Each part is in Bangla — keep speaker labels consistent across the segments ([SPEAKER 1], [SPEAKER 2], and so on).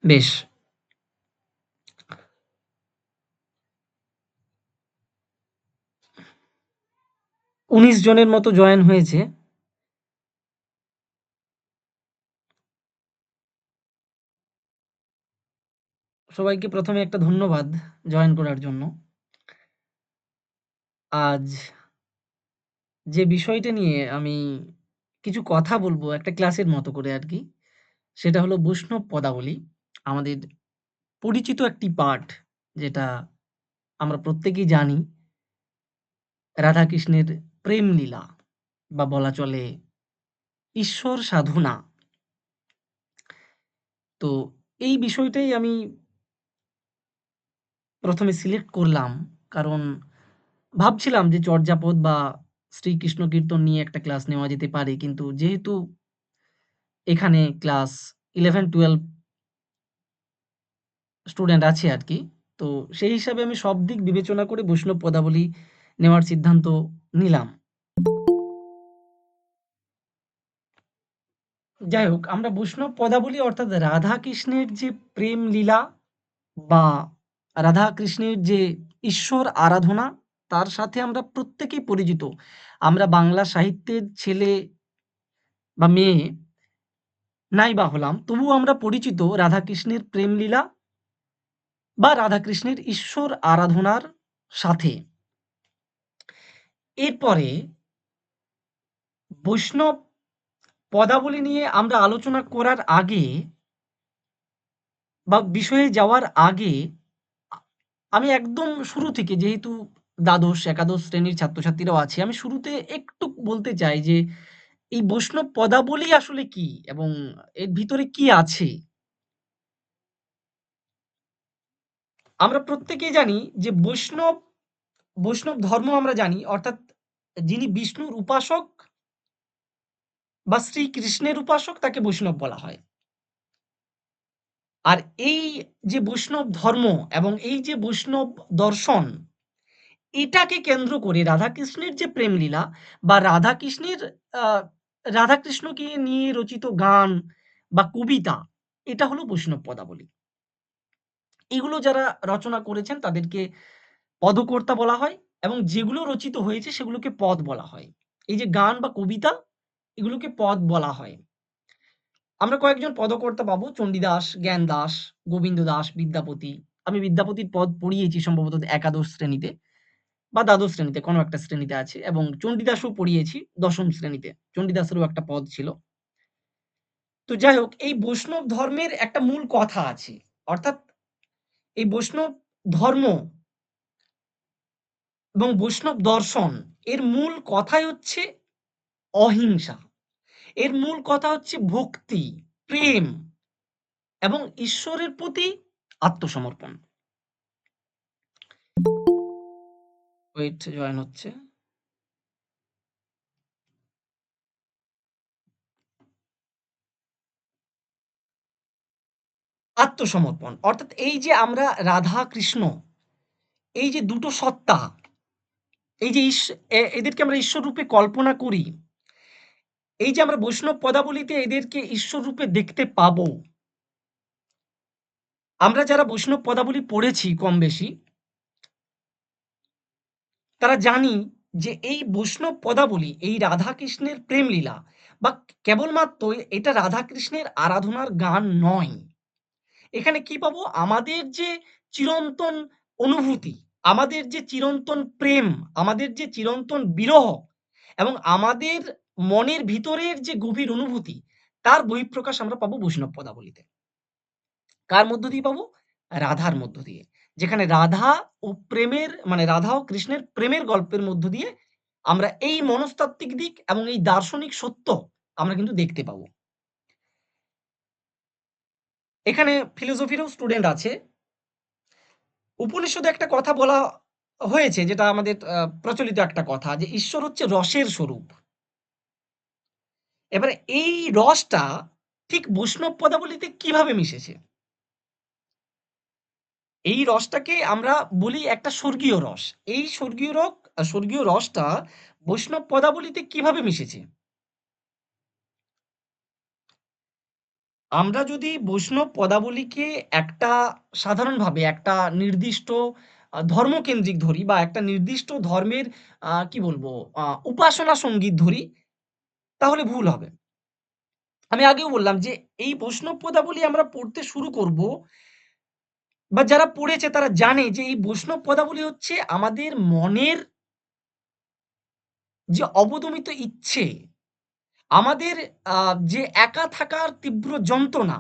[SPEAKER 1] বেশ। ১৯ জনের মতো জয়েন হয়েছে। সবাইকে ১ম এ একটা ধন্যবাদ জয়েন করার জন্য। আজ যে বিষয়টা নিয়ে আমি কিছু কথা বলবো একটা ক্লাসের মতো করে আরকি। সেটা হলো বৈষ্ণব পদাবলী। আমাদের পরিচিত একটি পাঠ যেটা আমরা প্রত্যেকেই জানি রাধাকৃষ্ণের প্রেম লীলা বা বলা চলে ঈশ্বর সাধনা। তো এই বিষয়টাই আমি ১ম এ সিলেক্ট করলাম। কারণ ভাবছিলাম যে চর্যাপদ বা শ্রীকৃষ্ণ কীর্তন নিয়ে একটা ক্লাস নেওয়া যেতে পারে। কিন্তু যেহেতু এখানে ক্লাস 11-12 স্টুডেন্ট আছে আরকি। তো সেই হিসাবে আমি সব দিক বিবেচনা করে বৈষ্ণব পদাবলী নেওয়ার সিদ্ধান্ত নিলাম। যাই হোক, আমরা বৈষ্ণব পদাবলী অর্থাৎ রাধা-কৃষ্ণের যে প্রেম লীলা বা রাধা-কৃষ্ণের যে ঈশ্বর আরাধনা, তার সাথে আমরা প্রত্যেকেই পরিচিত। আমরা বাংলা সাহিত্যের ছেলে বা মেয়ে নাই বা হলাম, তবুও আমরা পরিচিত রাধা-কৃষ্ণের প্রেম লীলা বা রাধা-কৃষ্ণের ঈশ্বর আরাধনার সাথে। এরপরে বৈষ্ণব পদাবলী নিয়ে আমরা আলোচনা করার আগে বা বিষয়ে যাওয়ার আগে আ আমি একদম শুরু থেকে যেহেতু দ্বাদশ, একাদশ শ্রেণীর ছাত্রছাত্রীরাও আছে, আমি শুরুতে একটু বলতে চাই যে এই বৈষ্ণব পদাবলী আসলে কি? এবং এর ভিতরে কি আছে? আমরা প্রত্যেকেই জানি যে বৈষ্ণব ধর্ম আমরা জানি অর্থাৎ যিনি বিষ্ণুর উপাসক বা শ্রীকৃষ্ণের উপাসক তাকে বৈষ্ণব বলা হয়। আর এই যে বৈষ্ণব ধর্ম এবং এই যে বৈষ্ণব দর্শন, এটাকে কেন্দ্র করে রাধাকৃষ্ণের যে প্রেমলীলা বা রাধাকৃষ্ণের আ রাধাকৃষ্ণকে নিয়ে রচিত গান বা কবিতা, এটা হলো বৈষ্ণব পদাবলী। এগুলো যারা রচনা করেছেন তাদেরকে পদকর্তা বলা হয় এবং যেগুলো রচিত হয়েছে সেগুলোকে পদ বলা হয়। এই যে গান বা কবিতা এগুলোকে পদ বলা হয়। আমরা কয়েকজন পদকর্তা পাবো চণ্ডীদাস, জ্ঞানদাস, গোবিন্দ দাস, বিদ্যাপতি। আমি বিদ্যাপতির পদ পড়িয়েছি সম্ভবত একাদশ শ্রেণীতে বা দ্বাদশ শ্রেণীতে কোনো একটা শ্রেণীতে আছে এবং চণ্ডীদাসও পড়িয়েছি ১ম শ্রেণীতে। চণ্ডীদাসেরও একটা পদ ছিল। তো যাই হোক এই বৈষ্ণব ধর্মের একটা মূল কথা আছে। অর্থাৎ এই বৈষ্ণব ধর্ম এবং বৈষ্ণব দর্শন এর মূল কথাই হচ্ছে অহিংসা। এর মূল কথা হচ্ছে ভক্তি, প্রেম এবং ঈশ্বরের প্রতি আত্মসমর্পণ। ওয়েট জয়েন হচ্ছে। আত্মসমর্পণ। অর্থাৎ এই যে আমরা রাধা কৃষ্ণ এই যে দুটো সত্তা, এই যে এদেরকে আমরা ঈশ্বর রূপে কল্পনা করি। এই যে আমরা বৈষ্ণব পদাবলীতে এদেরকে ঈশ্বর রূপে দেখতে পাবো। আমরা যারা বৈষ্ণব পদাবলী পড়েছি কম বেশি, তারা জানি যে এই বৈষ্ণব পদাবলী, এই রাধা-কৃষ্ণের প্রেমলীলা বা কেবলমাত্র এটা রাধা-কৃষ্ণের আরাধনার গান নয়। এখানে কি পাবো? আমাদের যে চিরন্তন অনুভূতি, আমাদের যে চিরন্তন প্রেম, আমাদের যে চিরন্তন বিরহ এবং আমাদের মনের ভিতরের যে গভীর অনুভূতি, তার বহিঃপ্রকাশ আমরা পাবো বৈষ্ণব পদাবলীতে। কার মধ্য দিয়ে পাবো? রাধার মধ্য দিয়ে। যেখানে রাধা ও প্রেমের মানে রাধা ও কৃষ্ণের প্রেমের গল্পের মধ্য দিয়ে আমরা এই মনস্তাত্ত্বিক দিক এবং এই দার্শনিক সত্য আমরা কিন্তু দেখতে পাবো। এখানে ফিলোসফিরও স্টুডেন্ট আছে। উপনিষদে একটা কথা বলা হয়েছে যেটা আমাদের প্রচলিত একটা কথা যে ঈশ্বর হচ্ছে রসের স্বরূপ। এবারে এই রসটা ঠিক বৈষ্ণব পদাবলীতে কিভাবে মিশেছে? এই রসটাকে আমরা বলি একটা স্বর্গীয় রস। এই স্বর্গীয় রসটা বৈষ্ণব পদাবলীতে কিভাবে মিশেছে? আমরা যদি বৈষ্ণব পদাবলীকে একটা সাধারণভাবে একটা নির্দিষ্ট ধর্মকেন্দ্রিক ধরি বা একটা নির্দিষ্ট ধর্মের কি বলবো উপাসনা সঙ্গীত ধরি তাহলে ভুল হবে। আমি আগেও বললাম যে এই বৈষ্ণব পদাবলী আমরা পড়তে শুরু করব বা যারা পড়েছে তারা জানে যে এই বৈষ্ণব পদাবলী হচ্ছে আমাদের মনের যে অবদমিত ইচ্ছে, আমাদের যে একা থাকার তীব্র যন্ত্রণা,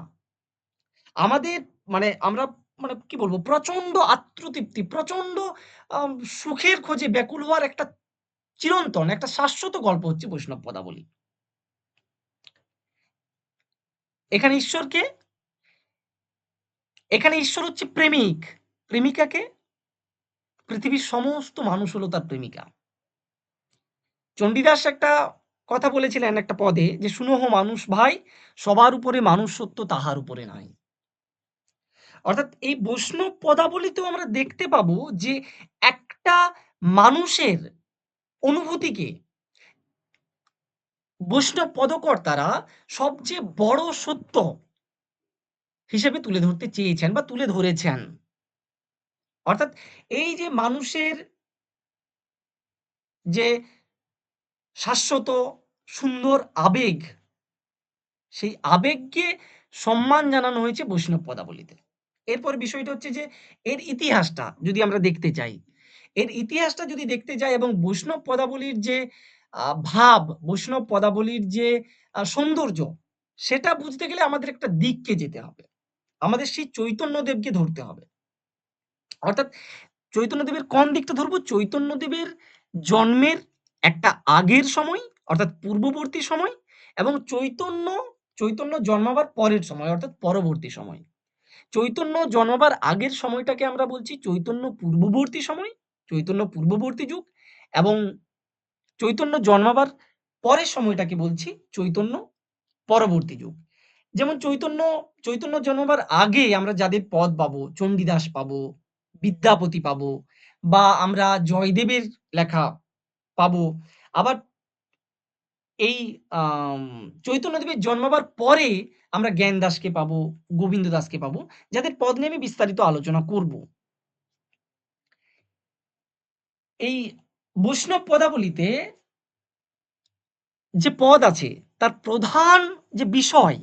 [SPEAKER 1] আমাদের মানে আমরা মানে কি বলবো প্রচন্ড আত্মতৃপ্তি, প্রচন্ড আম সুখের খোঁজে ব্যাকুল হওয়ার একটা চিরন্তন একটা শাশ্বত গল্প হচ্ছে বৈষ্ণব পদাবলী। এখানে ঈশ্বরকে এখানে ঈশ্বর হচ্ছে প্রেমিক। প্রেমিকাকে পৃথিবীর সমস্ত মানুষ হলো তার প্রেমিকা। চণ্ডীদাস একটা কথা বলেছিলেন একটা পদে যে, "শুনহ মানুষ ভাই, সবার উপরে মানুষ সত্য তাহার উপরে নাই।" অর্থাৎ এই বৈষ্ণব পদাবলীতেও আমরা দেখতে পাবো যে একটা মানুষের অনুভূতিকে বৈষ্ণব পদকর্তারা সবচেয়ে বড় সত্য হিসেবে তুলে ধরতে চেয়েছেন বা তুলে ধরেছেন। অর্থাৎ এই যে মানুষের যে শাশ্বত সুন্দর আবেগ, সেই আবেগকে সম্মান জানানো হয়েছে বৈষ্ণব পদাবলীতে। এরপর বিষয়টা হচ্ছে যে এর ইতিহাসটা যদি আমরা দেখতে চাই, এর ইতিহাসটা যদি দেখতে যাই এবং বৈষ্ণব পদাবলীর যে ভাব, বৈষ্ণব পদাবলীর যে সৌন্দর্য, সেটা বুঝতে গেলে আমাদের একটা দিককে যেতে হবে। আমাদের সেই চৈতন্যদেবকে ধরতে হবে। অর্থাৎ চৈতন্যদেবের কোন দিকটা ধরবো? চৈতন্যদেবের জন্মের একটা আগের সময় অর্থাৎ পূর্ববর্তী সময় এবং চৈতন্য জন্মাবার পরের সময় অর্থাৎ পরবর্তী সময়। চৈতন্য জন্মাবার আগের সময়টাকে আমরা বলছি চৈতন্য পূর্ববর্তী সময়, চৈতন্য পূর্ববর্তী যুগ এবং চৈতন্য জন্মাবার পরের সময়টাকে বলছি চৈতন্য পরবর্তী যুগ। যেমন চৈতন্য জন্মাবার আগে আমরা যাদের পদ পাবো, চণ্ডীদাস পাবো, বিদ্যাপতি পাবো বা আমরা জয়দেবের লেখা পাবো। আবার এই আম চৈতন্যদেবের জন্মাবার পরে আমরা জ্ঞান দাসকে পাবো, গোবিন্দ দাসকে পাবো, যাদের পদ নিয়ে আমি বিস্তারিত আলোচনা করব। এই বৈষ্ণব পদাবলীতে যে পদ আছে তার প্রধান যে বিষয়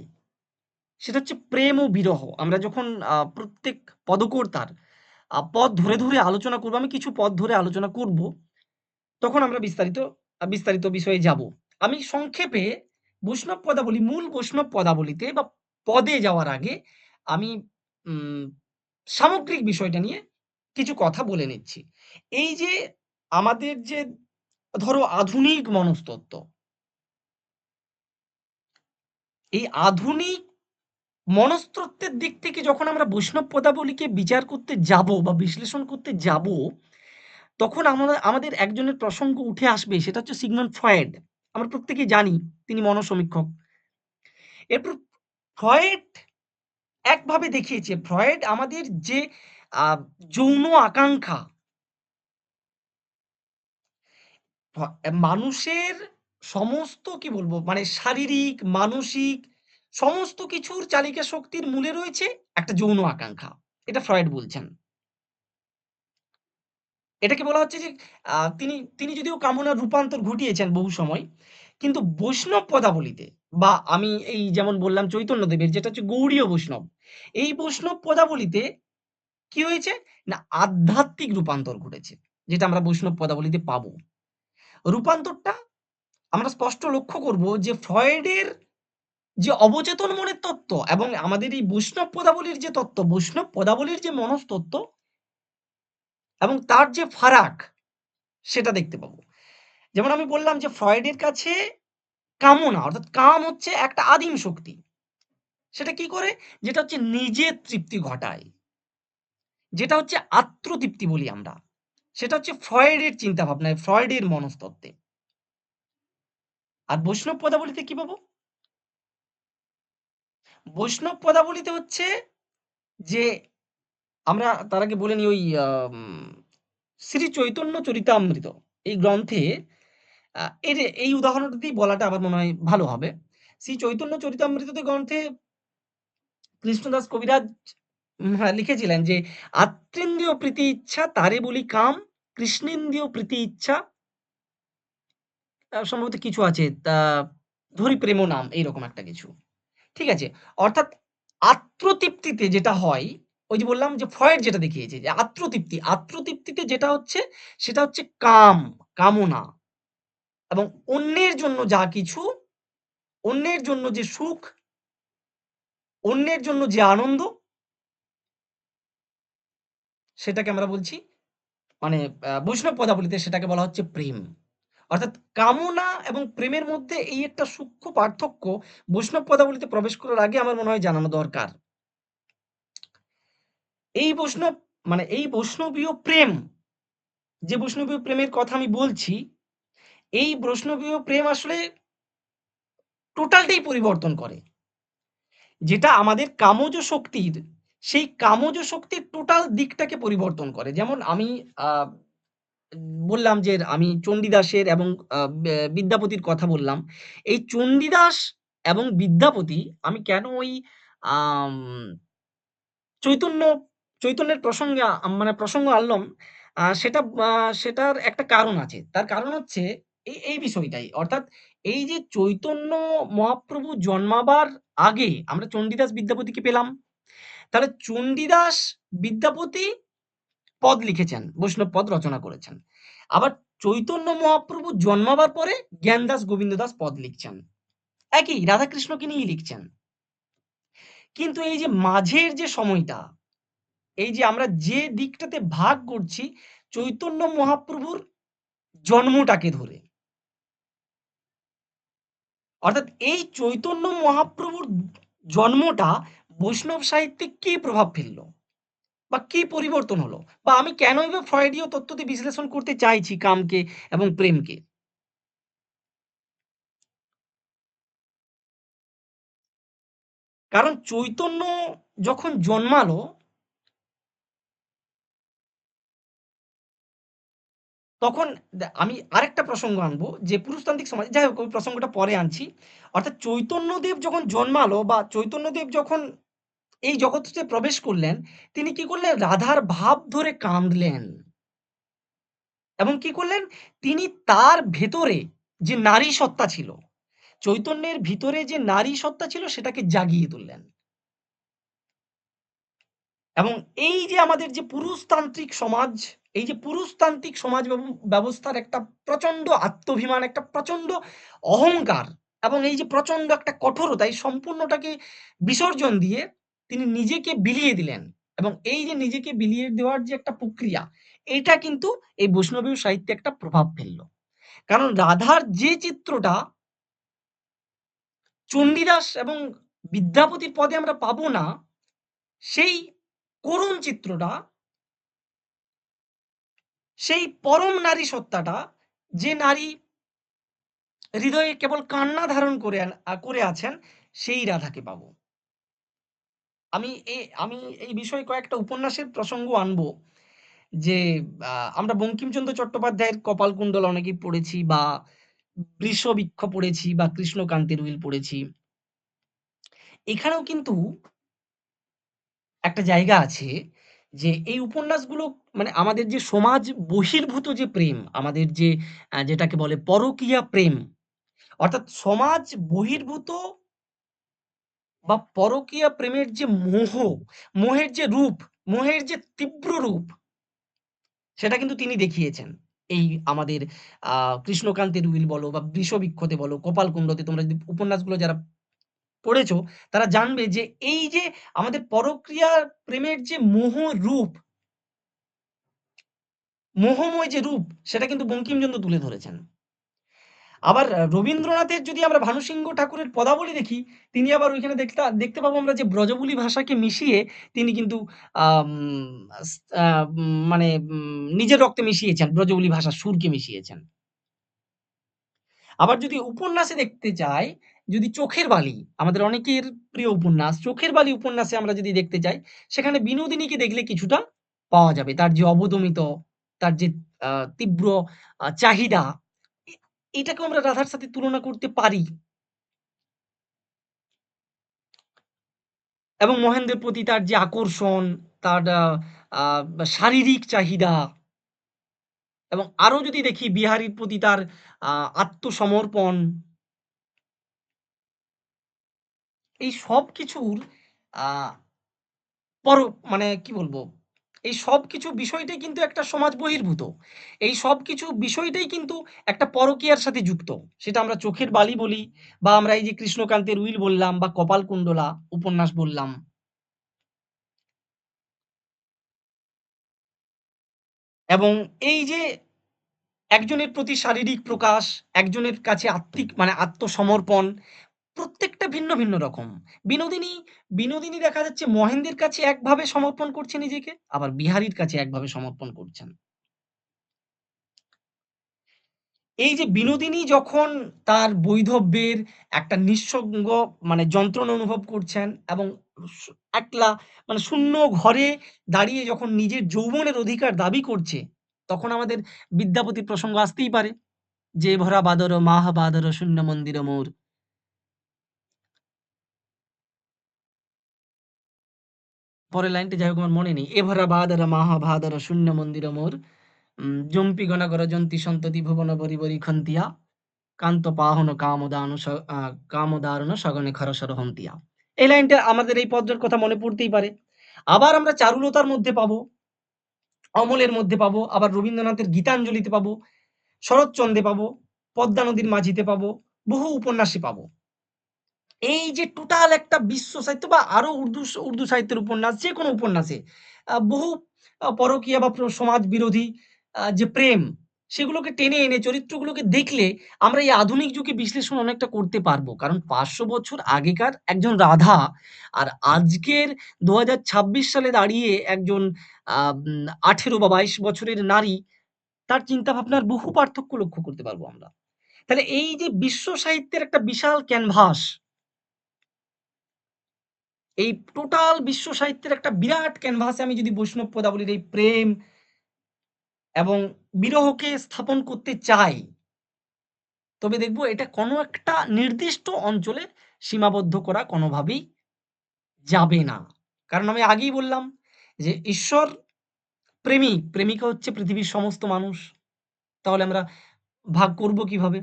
[SPEAKER 1] সেটা হচ্ছে প্রেম ও বিরহ। আমরা যখন প্রত্যেক পদকর্তার পদ ধরে আলোচনা করব, আমি কিছু পদ ধরে আলোচনা করব। তখন আমরা বিস্তারিত বিষয়ে যাব। আমি সংক্ষেপে মূল বৈষ্ণব পদাবলীতে বা পদে যাওয়ার আগে আমি উম সামগ্রিক বিষয়টা নিয়ে কিছু কথা বলে নিচ্ছি। এই যে আমাদের যে ধরো আধুনিক মনস্তত্ত্ব, এই আধুনিক মনস্তত্ত্বের দিক থেকে যখন আমরা বৈষ্ণব পদাবলীকে বিচার করতে যাব বা বিশ্লেষণ করতে যাব, তখন আমাদের একজনের প্রসঙ্গ উঠে আসবে সেটা হচ্ছে সিগমন্ড ফ্রয়েড। আমরা প্রত্যেকেই জানি তিনি মনোসমীক্ষক। এরপর ফ্রয়েড একভাবে দেখিয়েছে, ফ্রয়েড আমাদের যে আ যৌন আকাঙ্খা, মানুষের সমস্ত কি বলবো মানে শারীরিক, মানসিক সমস্ত কিছুর চালিকা শক্তির মূলে রয়েছে একটা যৌন আকাঙ্খা। এটা ফ্রয়েড বলছেন। এটাকে বলা হচ্ছে যে তিনি তিনি যদিও কামনার রূপান্তর ঘটিয়েছেন বহু সময়। কিন্তু বৈষ্ণব পদাবলীতে বা আমি এই যেমন বললাম চৈতন্যদেবের যেটা হচ্ছে গৌড়ীয় বৈষ্ণব। এই বৈষ্ণব পদাবলীতে কি হয়েছে? না আধ্যাত্মিক রূপান্তর ঘটেছে। যেটা আমরা বৈষ্ণব পদাবলীতে পাবো। রূপান্তরটা আমরা স্পষ্ট লক্ষ্য করব যে ফ্রয়েডের যে অবচেতন মনের তত্ত্ব এবং আমাদের এই বৈষ্ণব পদাবলীর যে তত্ত্ব, বৈষ্ণব পদাবলীর যে মনস্তত্ত্ব এবং তার যে ফারাক সেটা দেখতে পাবো। যেমন আমি বললাম যে ফ্রয়েডের কাছে কামনা অর্থাৎ কাম হচ্ছে একটা আদিম শক্তি। সেটা কি করে? যেটা হচ্ছে নিজের তৃপ্তি ঘটায়। যেটা হচ্ছে আত্মতৃপ্তি বলি আমরা। সেটা হচ্ছে ফ্রয়েডের চিন্তাভাবনায়, ফ্রয়েডের মনস্তত্ত্বে। আর বৈষ্ণব পদাবলীতে কি পাবো? বৈষ্ণব পদাবলীতে হচ্ছে যে আমরা তার আগে বলে নিই ওই আম শ্রী চৈতন্য চরিতামৃত এই গ্রন্থে আ এর এই উদাহরণটা দিয়েই বলাটা আমার মনে হয় ভালো হবে। শ্রী চৈতন্য চরিতামৃত গ্রন্থে কৃষ্ণদাস কবিরাজ লিখেছিলেন যে, "আত্রেন্দ্রিয় প্রীতি ইচ্ছা তারে বলি কাম, কৃষ্ণেন্দ্রিয় প্রীতি ইচ্ছা" সম্ভবত কিছু আছে। ধরি প্রেম নাম এইরকম একটা কিছু। ঠিক আছে? অর্থাৎ আত্মতৃপ্তিতে যেটা হয়, ওই যে বললাম যে ফ্রয়েড যেটা দেখিয়েছে যে আত্মতৃপ্তি, আত্মতৃপ্তিতে যেটা হচ্ছে সেটা হচ্ছে কাম, কামনা এবং অন্যের জন্য যা কিছু, অন্যের জন্য যে সুখ, অন্যের জন্য যে আনন্দ সেটাকে আমরা বলছি মানে বৈষ্ণব পদাবলিতে সেটাকে বলা হচ্ছে প্রেম। অর্থাৎ কামনা এবং প্রেমের মধ্যে এই একটা সূক্ষ্ম পার্থক্য বৈষ্ণব পদাবলিতে প্রবেশ করার আগে আমার মনে হয় জানানো দরকার। এই বৈষ্ণব মানে এই বৈষ্ণবীয় প্রেম, যে বৈষ্ণবীয় প্রেমের কথা আমি বলছি, এই বৈষ্ণবীয় প্রেম আসলে টোটালটাই পরিবর্তন করে। যেটা আমাদের কামজ শক্তির, সেই কামজ শক্তির টোটাল দিকটাকে পরিবর্তন করে। যেমন আমি আ বললাম যে আমি চণ্ডীদাসের এবং বিদ্যাপতির কথা বললাম। এই চণ্ডীদাস এবং বিদ্যাপতি আমি কেন ওই আম চৈতন্য চৈতন্যের প্রসঙ্গে মানে প্রসঙ্গ আনলাম সেটা সেটার একটা কারণ আছে। তার কারণ হচ্ছে এই বিষয়টাই। অর্থাৎ এই যে চৈতন্য মহাপ্রভু জন্মাবার আগে আমরা চণ্ডীদাস বিদ্যাপতিকে পেলাম। তাহলে চণ্ডীদাস বিদ্যাপতি পদ লিখেছেন, বৈষ্ণব পদ রচনা করেছেন। আবার চৈতন্য মহাপ্রভু জন্মাবার পরে জ্ঞানদাস গোবিন্দদাস পদ লিখছেন। একই রাধাকৃষ্ণকে নিয়েই লিখছেন। কিন্তু এই যে মাঝের যে সময়টা, এই যে আমরা যে দিকটাতে ভাগ করছি চৈতন্য মহাপ্রভুর জন্মটাকে ধরে। অর্থাৎ এই চৈতন্য মহাপ্রভুর জন্মটা বৈষ্ণব সাহিত্যে কি প্রভাব ফেললো? বা কি পরিবর্তন হলো? বা আমি কেনই বা ফ্রয়েডীয় তত্ত্বতে বিশ্লেষণ করতে চাইছি কামকে এবং প্রেমকে? কারণ চৈতন্য যখন জন্মালো তখন আমি আরেকটা প্রসঙ্গ আনবো যে পুরুষতান্ত্রিক সমাজ যাই হোক ওই প্রসঙ্গটা পরে আনছি। অর্থাৎ চৈতন্যদেব যখন জন্মালো বা চৈতন্যদেব যখন এই জগৎটাতে প্রবেশ করলেন, তিনি কি করলেন? রাধার ভাব ধরে কাঁদলেন এবং কি করলেন? তিনি তার ভেতরে যে নারী সত্তা ছিল, চৈতন্যের ভিতরে যে নারী সত্তা ছিল সেটাকে জাগিয়ে তুললেন। এবং এই যে আমাদের যে পুরুষতান্ত্রিক সমাজ, এই যে পুরুষতান্ত্রিক সমাজ ব্যবস্থার একটা প্রচন্ড আত্মাভিমান, একটা প্রচন্ড অহংকার এবং এই যে প্রচন্ড একটা কঠোরতা এই সম্পূর্ণটাকে বিসর্জন দিয়ে তিনি নিজেকে বিলিয়ে দিলেন। এবং এই যে নিজেকে বিলিয়ে দেওয়ার যে একটা প্রক্রিয়া, এটা কিন্তু এই বৈষ্ণবীয় সাহিত্যে একটা প্রভাব ফেললো। কারণ রাধার যে চিত্রটা চণ্ডীদাস এবং বিদ্যাপতির পদে আমরা পাবো না, সেই করুণ চিত্রটা সেই পরম নারী সত্তাটা যে নারী হৃদয়ে কেবল কান্না ধারণ করে আছেন সেই রাধাকে পাবো। আমি আমি এই বিষয়ে কয়েকটা উপন্যাসের প্রসঙ্গ আনবো যে আমরা বঙ্কিমচন্দ্র চট্টোপাধ্যায়ের কপালকুণ্ডল অনেকেই পড়েছি বা বৃষবৃক্ষ পড়েছি বা কৃষ্ণকান্তের উইল পড়েছি। এখানেও কিন্তু একটা জায়গা আছে যে এই উপন্যাসগুলো মানে আমাদের যে সমাজ বহির্ভূত যে প্রেম, আমাদের যে যেটাকে বলে পরকীয়া প্রেম অর্থাৎ সমাজ বহির্ভূত বা পরকীয়া প্রেমের যে মোহ, মোহের যে রূপ, মোহের যে তীব্র রূপ সেটা কিন্তু তিনি দেখিয়েছেন। এই আমাদের আ কৃষ্ণকান্তের উইল বলো বা বৃষবৃক্ষতে বলো, কপালকুণ্ডতে তোমরা যদি উপন্যাসগুলো যারা পড়েছ তারা জানবে যে এই যে আমাদের পরক্রিয়া প্রেমের যে মোহ রূপ, মোহময় যে রূপ সেটা কিন্তু বঙ্কিমচন্দ্র তুলে ধরেছেন। আবার রবীন্দ্রনাথের যদি আমরা ভানুসিংহ ঠাকুরের পদাবলী দেখি, তিনি আবার ওইখানে দেখতে পাবো আমরা যে ব্রজবুলি ভাষাকে মিশিয়ে তিনি কিন্তু আম আস আ মানে নিজের রক্তে মিশিয়েছেন, ব্রজবুলি ভাষার সুরকে মিশিয়েছেন। আবার যদি উপন্যাসে দেখতে চাই, যদি চোখের বালি, আমাদের অনেকের প্রিয় উপন্যাস, চোখের বালি উপন্যাসে আমরা যদি দেখতে চাই, সেখানে বিনোদিনীকে দেখলে কিছুটা পাওয়া যাবে। তার যে অবদমিত, তার যে আ তীব্র চাহিদা, এ এটাকেও আমরা রাধার সাথে তুলনা করতে পারি। এবং মহেন্দ্রের প্রতি তার যে আকর্ষণ, তার আ শারীরিক চাহিদা এবং আরো যদি দেখি বিহারীর প্রতি তার আ আত্মসমর্পণ, এই সবকিছুর আ পর মানে কি বলবো? এই সবকিছু বিষয়টাই কিন্তু একটা সমাজ বহির্ভূত। এই সবকিছু বিষয়টাই কিন্তু একটা পরকীয়ার সাথে যুক্ত। সেটা আমরা চোখের বালি বলি বা আমরা এই যে কৃষ্ণকান্তের উইল বললাম বা কপালকুণ্ডলা উপন্যাস বললাম। এবং এই যে একজনের প্রতি শারীরিক প্রকাশ, একজনের কাছে আত্মিক মানে আত্মসমর্পণ প্রত্যেকটা ভিন্ন, ভিন্ন রকম। বিনোদিনী, বিনোদিনী দেখা যাচ্ছে মহেন্দ্রের কাছে একভাবে সমর্পণ করছে নিজেকে, আবার বিহারীর কাছে একভাবে সমর্পণ করছেন। এই যে বিনোদিনী যখন তার বৈধব্যের একটা নিঃসঙ্গ মানে যন্ত্রণা অনুভব করছেন এবং সু একলা মানে শূন্য ঘরে দাঁড়িয়ে যখন নিজের যৌবনের অধিকার দাবি করছে, তখন আমাদের বিদ্যাপতির প্রসঙ্গ আসতেই পারে। যে ভরা বাদর মাহ বাদর শূন্য মন্দির মোর। পরের লাইনটা যাই হোক আমার মনে নেই। এ ভরা বাদর মাহ ভাদর শূন্য মন্দির মোর। যম্পি গণাগর যন্তি সন্ততি ভুবন বরি বরি খন্তিয়া। কান্ত পাহন কামদারুণ সগনে খরসর হন্তিয়া। এই লাইনটা আমাদের এই পদ্যের কথা মনে পড়তেই পারে। আবার আমরা চারুলতার মধ্যে পাবো, অমলের মধ্যে পাবো, আবার রবীন্দ্রনাথের গীতাঞ্জলিতে পাবো, শরৎচন্দ্রে পাবো, পদ্মা নদীর মাঝিতে পাবো, বহু উপন্যাসে পাবো। এই যে টোটাল একটা বিশ্ব সাহিত্য বা আরো উর্দু সাহিত্যের উপন্যাস, যেকোনো উপন্যাসে বহু পরকীয়া বা সমাজ বিরোধী যে প্রেম, সেগুলোকে টেনে এনে চরিত্রগুলোকে দেখলে আমরা এই আধুনিক যুগে বিশ্লেষণ অনেকটা করতে পারবো। কারণ ৫০০ বছর আগেকার একজন রাধা আর আজকের ২০২৬ সালে দাঁড়িয়ে একজন ১৮ বা ২২ বছরের নারী, তার চিন্তাভাবনার বহু পার্থক্য লক্ষ্য করতে পারবো আমরা। তাহলে এই যে বিশ্ব সাহিত্যের একটা বিশাল ক্যানভাস, এই টোটাল বিশ্ব সাহিত্যের একটা বিরাট ক্যানভাসে আমি যদি বৈষ্ণব পদাবলীর এই প্রেম এবং বিরহকে স্থাপন করতে চাই, তবে দেখব এটা কোনো একটা নির্দিষ্ট অঞ্চলে সীমাবদ্ধ করা কোনোভাবেই যাবে না। কারণ আমি আগেই বললাম যে ঈশ্বর প্রেমিক, প্রেমিকা হচ্ছে পৃথিবীর সমস্ত মানুষ। তাহলে আমরা ভাগ করব কিভাবে?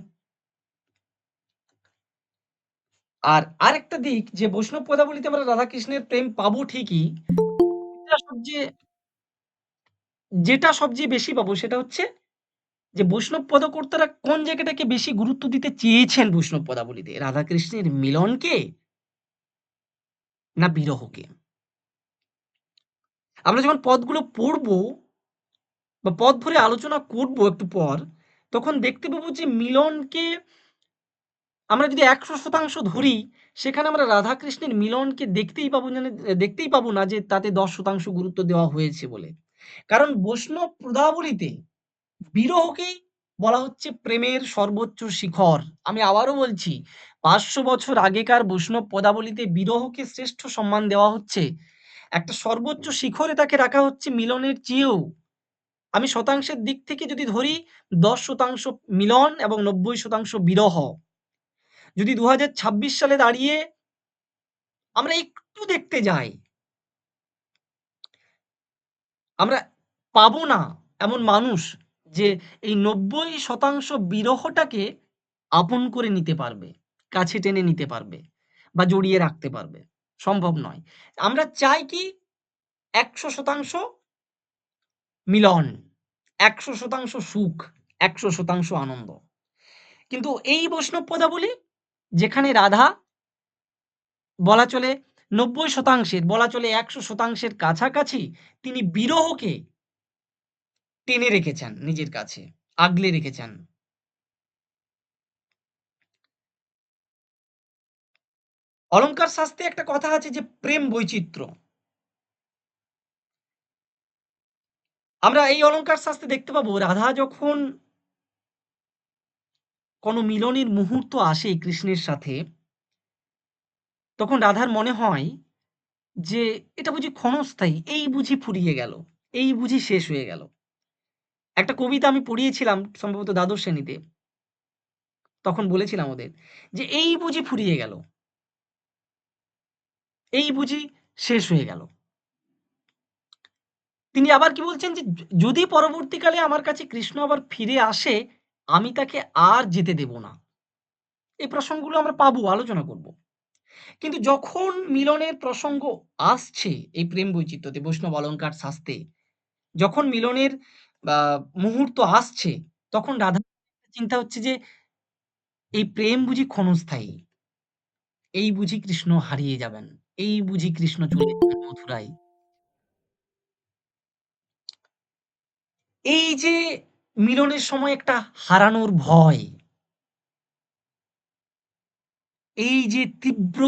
[SPEAKER 1] আর আরেকটা দিক যে বৈষ্ণব পদাবলীতে আমরা রাধাকৃষ্ণের প্রেম পাবো ঠিকই। যেটা সবচেয়ে যেটা সবচেয়ে বেশি পাবো সেটা হচ্ছে যে বৈষ্ণব পদকর্তারা কোন জায়গাটাকে বেশি গুরুত্ব দিতে চেয়েছেন বৈষ্ণব পদাবলীতে? রাধাকৃষ্ণের মিলনকে না বিরহকে? আমরা যখন পদগুলো পড়বো বা পদ ধরে আলোচনা করব একটু পর, তখন দেখতে পাবো যে মিলনকে আমরা যদি ১০০% ধরি, সেখানে আমরা রাধাকৃষ্ণের মিলনকে দেখতেই পাবো না যে তাতে ১০% গুরুত্ব দেওয়া হয়েছে বলে। কারণ বৈষ্ণব পদাবলীতে বিরহকেই বলা হচ্ছে প্রেমের সর্বোচ্চ শিখর। আমি আবারও বলছি, ৫০০ বছর আগেকার বৈষ্ণব পদাবলীতে বিরহকে শ্রেষ্ঠ সম্মান দেওয়া হচ্ছে। একটা সর্বোচ্চ শিখরে তাকে রাখা হচ্ছে মিলনের চেয়েও। আমি শতাংশের দিক থেকে যদি ধরি ১০% মিলন এবং ৯০% বিরহ। যদি ২০২৬ সালে দাঁড়িয়ে আমরা একটু দেখতে যাই, আমরা পাবো না এমন মানুষ যে এই ৯০% বিরহটাকে আপন করে নিতে পারবে, কাছে টেনে নিতে পারবে বা জড়িয়ে রাখতে পারবে। সম্ভব নয়। আমরা চাই কি ১০০% মিলন, ১০০% সুখ, ১০০% আনন্দ। কিন্তু এই বৈষ্ণব পদাবলী যেখানে রাধা বলা চলে ৯০% বলা চলে ১০০% কাছাকাছি, তিনি বিরহকে টেনে রেখেছেন নিজের কাছে, আগলে রেখেছেন। অলংকার শাস্ত্রে একটা কথা আছে যে প্রেম বৈচিত্র্য। আমরা এই অলংকার শাস্ত্রে দেখতে পাবো রাধা যখন কোনো মিলনের মুহূর্ত আসে কৃষ্ণের সাথে, তখন রাধার মনে হয় যে এটা বুঝি ক্ষণস্থায়ী, এই বুঝি ফুরিয়ে গেল, এই বুঝি শেষ হয়ে গেল। একটা কবিতা আমি পড়িয়েছিলাম সম্ভবত দ্বাদশ শ্রেণীতে। তখন বলেছিলাম ওদের যে, "এই বুঝি ফুরিয়ে গেল, এই বুঝি শেষ হয়ে গেল। তিনি আবার কি বলছেন যে, যদি পরবর্তীকালে আমার কাছে কৃষ্ণ আবার ফিরে আসে, আমি তাকে আর যেতে দেব না।" এই প্রসঙ্গগুলো আমরা পাবো, আলোচনা করব। কিন্তু যখন মিলনের প্রসঙ্গ আসছে এই প্রেম বৈচিত্র্যতে, বৈষ্ণব অলঙ্কার শাস্ত্রে, যখন মিলনের আ মুহূর্ত আসছে, তখন রাধার চিন্তা হচ্ছে যে, এই প্রেম বুঝি ক্ষণস্থায়ী। এই বুঝি কৃষ্ণ হারিয়ে যাবেন। এই বুঝি কৃষ্ণ চলে যাবেন মথুরায়। এই যে মিলনের সময় একটা হারানোর ভয়, এই যে তীব্র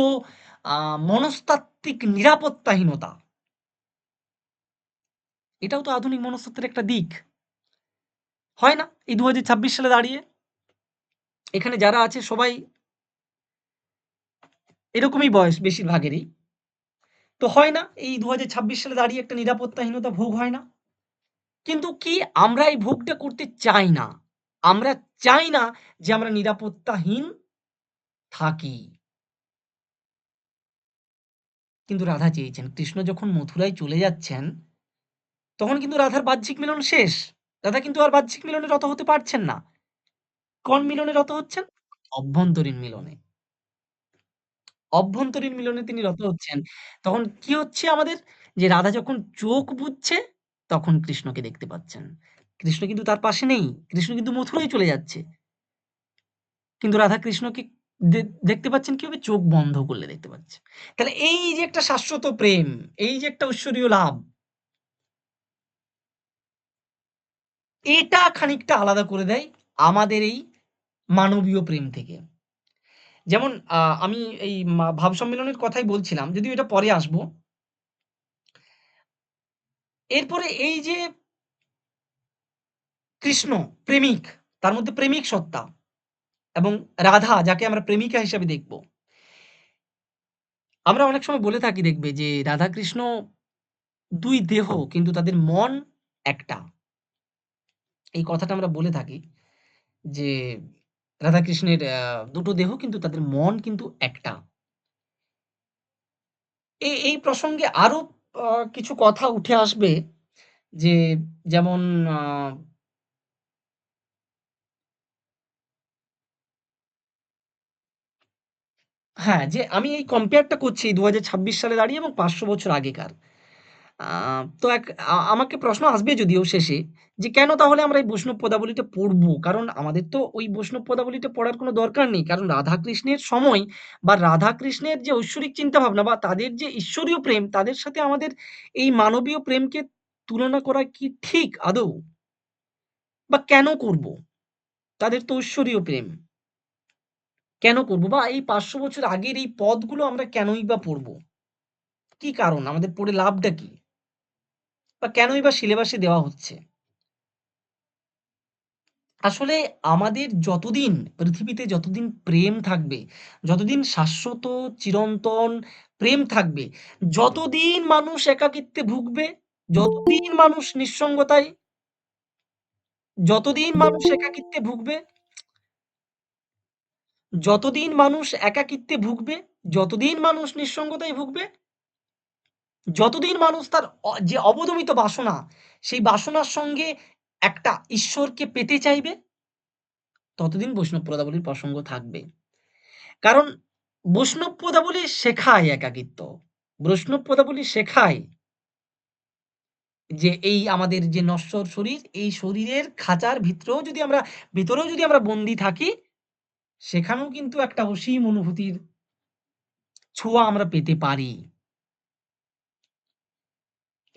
[SPEAKER 1] আ মনস্তাত্ত্বিক নিরাপত্তাহীনতা, এটাও তো আধুনিক মনস্তত্ত্বের একটা দিক। হয় না? এই ২০২৬ সালে দাঁড়িয়ে এখানে যারা আছে সবাই এরকমই বয়স বেশিরভাগেরই। তো হয় না? এই ২০২৬ সালে দাঁড়িয়ে একটা নিরাপত্তাহীনতা ভোগ হয় না? কিন্তু কি আমরা এই ভোগটা করতে চাই না। আমরা চাই না যে আমরা নিরাপত্তাহীন থাকি। কিন্তু রাধা চেয়েছেন। কৃষ্ণ যখন মথুরায় চলে যাচ্ছেন, তখন কিন্তু রাধার বাহ্যিক মিলন শেষ। রাধা কিন্তু আর বাহ্যিক মিলনে রত হতে পারছেন না। কোন মিলনে রত হচ্ছেন? অভ্যন্তরীণ মিলনে। অভ্যন্তরীণ মিলনে তিনি রত হচ্ছেন। তখন কি হচ্ছে আমাদের? যে রাধা যখন চোখ বুজছে, তখন কৃষ্ণকে দেখতে পাচ্ছেন। কৃষ্ণ কিন্তু তার পাশে নেই। কৃষ্ণ কিন্তু মথুরায় চলে যাচ্ছে। কিন্তু রাধা কৃষ্ণকে দেখতে পাচ্ছেন কিভাবে? চোখ বন্ধ করলে দেখতে পাচ্ছে। তাহলে এই যে একটা শাশ্বত প্রেম, এই যে একটা ঐশ্বরীয় লাভ, এটা খানিকটা আলাদা করে দেয় আমাদের এই মানবীয় প্রেম থেকে। যেমন আমি এই ভাব সম্মেলনের কথাই বলছিলাম, যদিও এটা পরে আসবো। এরপরে এই যে কৃষ্ণ প্রেমিক, তার মধ্যে প্রেমিক সত্তা এবং রাধা যাকে আমরা প্রেমিকা হিসাবে দেখব। আমরা অনেক সময় বলে থাকি দেখবে যে রাধা-কৃষ্ণ ২ দেহ কিন্তু তাদের মন একটা। এই কথাটা আমরা বলে থাকি যে রাধা-কৃষ্ণের ২ টো দেহ কিন্তু তাদের মন কিন্তু একটা। এই প্রসঙ্গে আরো আ কিছু কথা উঠে আসবে যে যেমন আ হ্যাঁ, যে আমি এই কম্পেয়ার টা করছি ২০২৬ সালে দাঁড়িয়ে এবং ৫০০ বছর আগেকার। আ তো আমাকে প্রশ্ন আসবে যদিও শেষে যে কেন তাহলে আমরা এই বৈষ্ণব পদাবলীটা পড়ব? কারণ আমাদের তো ওই বৈষ্ণব পদাবলীটা পড়ার কোনো দরকার নেই। কারণ রাধা-কৃষ্ণের সময় বা রাধা-কৃষ্ণের যে ঐশ্বরিক চিন্তাভাবনা বা তাদের যে ঈশ্বরীয় প্রেম, তাদের সাথে আমাদের এই মানবীয় প্রেমকে তুলনা করা কি ঠিক আদৌ? বা কেন করব? তাদের তো ঐশ্বরীয় প্রেম। কেন করব? বা এই ৫০০ বছর আগের এই পদগুলো আমরা কেনই বা পড়ব? কি কারণ? আমাদের পড়ে লাভটা কি? বা কেনই বা সিলেবাসে দেওয়া হচ্ছে? আসলে আমাদের যতদিন পৃথিবীতে যতদিন প্রেম থাকবে, যতদিন শাশ্বত চিরন্তন প্রেম থাকবে, যতদিন মানুষ একাকিত্বে ভুগবে, যতদিন মানুষ নিঃসঙ্গতায়, যতদিন মানুষ একাকিত্বে ভুগবে, যতদিন মানুষ একাকিত্বে ভুগবে, যতদিন মানুষ নিঃসঙ্গতায় ভুগবে, যতদিন মানুষ তার যে অবদমিত বাসনা, সেই বাসনার সঙ্গে একটা ঈশ্বরকে পেতে চাইবে, ততদিন বৈষ্ণব পদাবলীর প্রসঙ্গ থাকবে। কারণ বৈষ্ণব পদাবলী শেখায় একাকিত্ব। বৈষ্ণব পদাবলী শেখায় যে এই আমাদের যে নশ্বর শরীর, এই শরীরের খাঁচার ভিতরেও যদি আমরা বন্দী থাকি, সেখানেও কিন্তু একটা অসীম অনুভূতির ছোঁয়া আমরা পেতে পারি।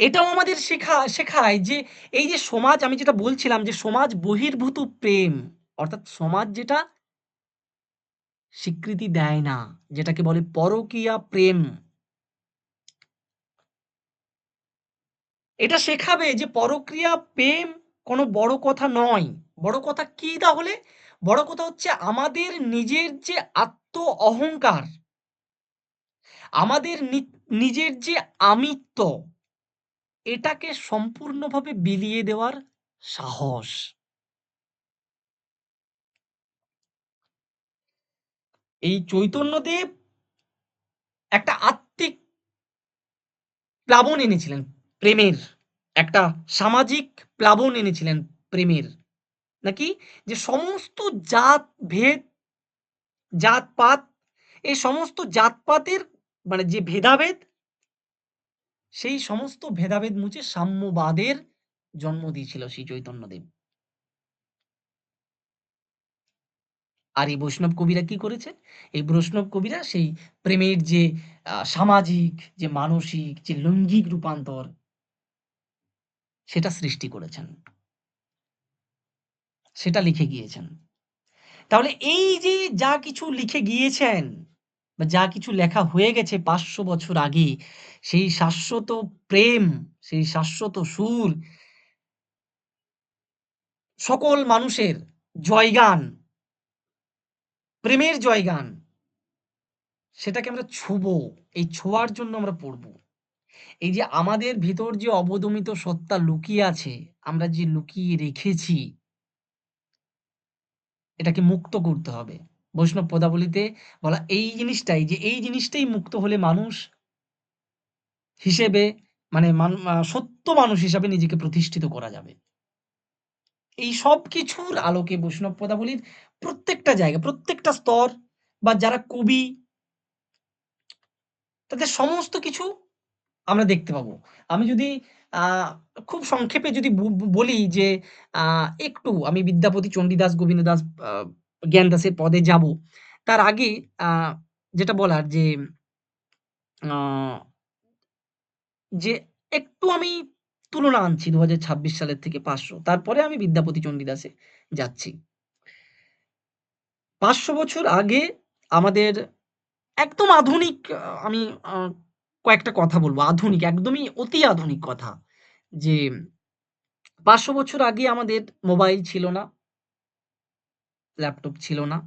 [SPEAKER 1] এটাও আমাদের শেখায় যে এই যে সমাজ আমি যেটা বলছিলাম যে সমাজ বহির্ভূত প্রেম, অর্থাৎ সমাজ যেটা স্বীকৃতি দেয় না, যেটাকে বলে পরকীয়া প্রেম। এটা শেখাবে যে পরক্রিয়া প্রেম কোনো বড় কথা নয়। বড় কথা কি তাহলে? বড় কথা হচ্ছে আমাদের নিজের যে আত্ম অহংকার, আমাদের নিজের যে আমিত্ব, এটাকে সম্পূর্ণভাবে বিলিয়ে দেওয়ার সাহস। এই চৈতন্যদেব একটা আত্মিক প্লাবন এনেছিলেন প্রেমের। একটা সামাজিক প্লাবন এনেছিলেন প্রেমের। নাকি যে সমস্ত জাত-ভেদ, জাতপাত এই সমস্ত জাতপাতের মানে যে ভেদাভেদ, সেই সমস্ত ভেদাভেদ মুছে সাম্যবাদের জন্ম দিয়েছিল শ্রী চৈতন্যদেব। আর এই বৈষ্ণব কবিরা কি করেছে? এই বৈষ্ণব কবিরা সেই প্রেমের যে সামাজিক, যে মানসিক, যে লৈঙ্গিক রূপান্তর সেটা সৃষ্টি করেছেন। সেটা লিখে গিয়েছেন। তাহলে এই যে যা কিছু লিখে গিয়েছেন বা যা কিছু লেখা হয়ে গেছে ৫০০ বছর আগে, সেই শাশ্বত প্রেম, সেই শাশ্বত সুর, সকল মানুষের জয়গান, প্রেমের জয়গান, সেটাকে আমরা ছোঁবো। এই ছোঁয়ার জন্য আমরা পড়ব। এই যে আমাদের ভিতর যে অবদমিত সত্তা লুকিয়ে আছে, আমরা যে লুকিয়ে রেখেছি, এটাকে মুক্ত করতে হবে। বৈষ্ণব পদাবলীতে বলা এই জিনিসটাই যে এই জিনিসটাই মুক্ত হলে মানুষ হিসেবে মানে সত্য মানুষ হিসাবে নিজেকে প্রতিষ্ঠিত করা যাবে। এই সবকিছুর আলোকে বৈষ্ণব পদাবলীর প্রত্যেকটা জায়গা, প্রত্যেকটা স্তর বা যারা কবি তাদের সমস্ত কিছু আমরা দেখতে পাবো। আমি যদি আ খুব সংক্ষেপে যদি বলি যে আ একটু আমি বিদ্যাপতি, চণ্ডীদাস, গোবিন্দদাস, আ জ্ঞানদাসের পদে যাবো। তার আগে আ যেটা বলার যে আ যে একটু আমি তুলনা আনছি ২০২৬ সালের থেকে ৫০০ তারপরে আমি বিদ্যাপতি চণ্ডীদাসে যাচ্ছি। ৫০০ বছর আগে আমাদের একদম আধুনিক আমি আ কয়েকটা কথা বলব। আধুনিক একদমই অতি আধুনিক কথা। যে ৫০০ বছর আগে আমাদের মোবাইল ছিল না, ল্যাপটপ ছিল না।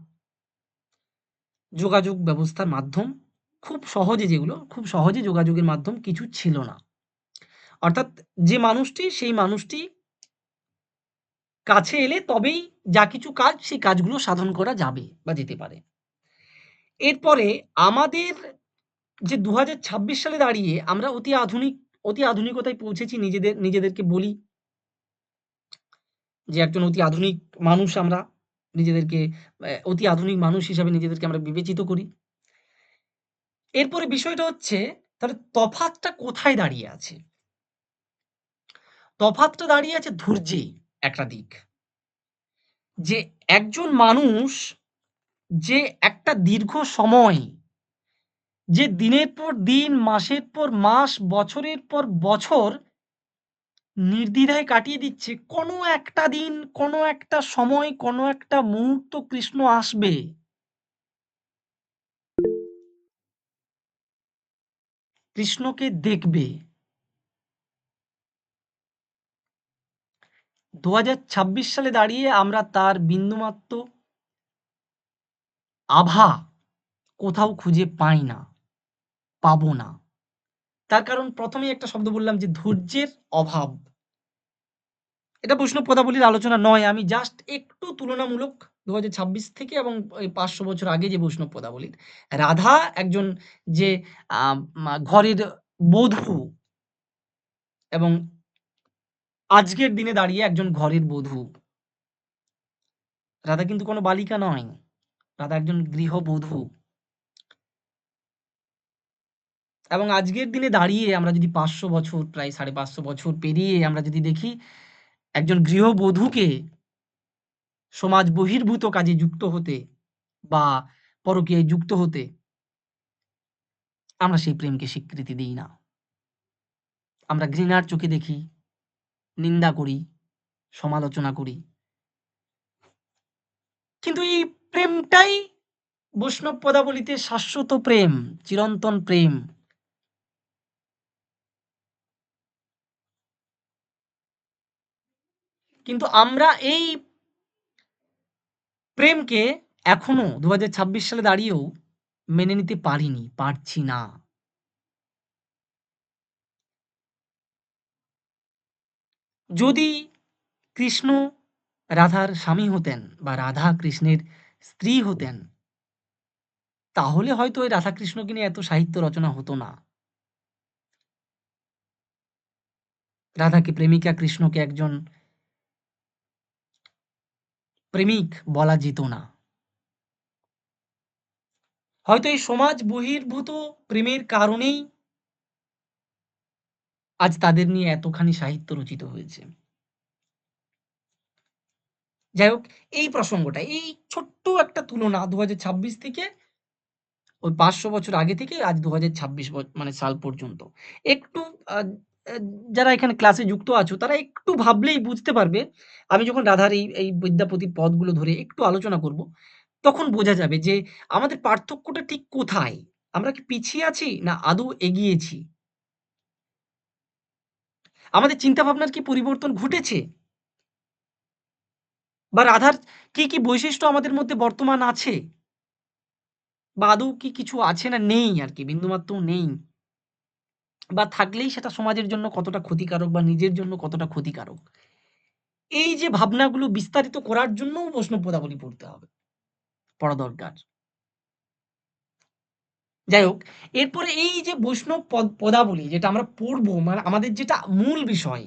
[SPEAKER 1] যোগাযোগ ব্যবস্থার মাধ্যম খুব সহজে যেগুলো, খুব সহজে যোগাযোগের মাধ্যম কিছু ছিল না। অর্থাৎ যে মানুষটি সেই মানুষটি কাছে এলে তবেই যা কিছু কাজ সেই কাজগুলো সাধন করা যাবে বা যেতে পারে। এরপরে আমাদের যে ২০২৬ সালে দাঁড়িয়ে আমরা অতি আধুনিকতায় পৌঁছেছি নিজেদেরকে বলি যে একজন অতি আধুনিক মানুষ আমরা। নিজেদেরকে অতি আধুনিক মানুষ হিসাবে নিজেদেরকে আমরা বিবেচিত করি। এরপরে বিষয়টা হচ্ছে তাহলে তফাৎটা কোথায় দাঁড়িয়ে আছে? তফাৎটা দাঁড়িয়ে আছে ধৈর্যে একটা দিক। যে একজন মানুষ যে একটা দীর্ঘ সময় যে দিনের পর দিন, মাসের পর মাস, বছরের পর বছর নির্দ্বিধায় কাটিয়ে দিচ্ছে, কোনো একটা দিন, কোনো একটা সময়, কোনো একটা মুহূর্ত কৃষ্ণ আসবে। কৃষ্ণকে দেখবে। ২০২৬ সালে দাঁড়িয়ে আমরা তার বিন্দুমাত্র আভা কোথাও খুঁজে পাই না, পাবো না। তার কারণ ১ম এই একটা শব্দ বললাম যে ধৈর্যের অভাব। এটা বৈষ্ণব পদাবলীর আলোচনা নয়। আমি জাস্ট একটু তুলনামূলক ২০২৬ থেকে এবং এই ৫০০ বছর আগে যে বৈষ্ণব পদাবলীর। রাধা একজন যে আ ঘরের বধূ এবং আজকের দিনে দাঁড়িয়ে একজন ঘরের বধূ। রাধা কিন্তু কোনো বালিকা নয়। রাধা একজন গৃহবধূ। এবং আজকের দিনে দাঁড়িয়ে আমরা যদি ৫০০ বছর প্রায় ৫৫০ বছর পেরিয়ে আমরা যদি দেখি একজন গৃহবধূকে সমাজ বহির্ভূত কাজে যুক্ত হতে বা পরকীয়ায় যুক্ত হতে আমরা সেই প্রেমকে স্বীকৃতি দেই না। আমরা ঘৃণার চোখে দেখি, নিন্দা করি, সমালোচনা করি। কিন্তু এই প্রেমটাই বৈষ্ণব পদাবলীতে শাশ্বত প্রেম, চিরন্তন প্রেম। কিন্তু আমরা এই প্রেমকে এখনো ২০২৬ সালে দাঁড়িয়েও মেনে নিতে পারিনি, পারছি না। যদি কৃষ্ণ রাধার স্বামী হতেন বা রাধা কৃষ্ণের স্ত্রী হতেন, তাহলে হয়তো এই রাধাকৃষ্ণকে নিয়ে এত সাহিত্য রচনা হতো না। রাধাকে প্রেমিকা, কৃষ্ণকে একজন প্রেমিক বলা যেত না। হয়তো এই সমাজ বহির্ভূত প্রেমের কারণেই আজ তাদের নিয়ে এতখানি সাহিত্য রচিত হয়েছে। যাই হোক, এই প্রসঙ্গটা, এই ছোট্ট একটা তুলনা ২০২৬ থেকে ওই ৫০০ বছর আগে থেকে আজ ২০২৬ মানে সাল পর্যন্ত। একটু আ আ যারা এখানে ক্লাসে যুক্ত আছো তারা একটু ভাবলেই বুঝতে পারবে। আমি যখন রাধার এই বিদ্যাপতির পদগুলো ধরে একটু আলোচনা করব, তখন বোঝা যাবে যে আমাদের পার্থক্যটা ঠিক কোথায়? আমরা কি পিছিয়ে আছি না আদৌ এগিয়েছি? আমাদের চিন্তাভাবনার কি পরিবর্তন ঘটেছে? বা রাধার কি বৈশিষ্ট্য আমাদের মধ্যে বর্তমান আছে? বা আদৌ কি কিছু আছে না নেই আরকি, বিন্দুমাত্রও নেই? বা থাকলেই সেটা সমাজের জন্য কতটা ক্ষতিকারক বা নিজের জন্য কতটা ক্ষতিকারক। এই যে ভাবনাগুলো বিস্তারিত করার জন্যও বৈষ্ণব পদাবলী পড়তে হবে। পড়া দরকার। যাই হোক, এরপরে এই যে বৈষ্ণব পদাবলী যেটা আমরা পড়বো, মানে আমাদের যেটা মূল বিষয়,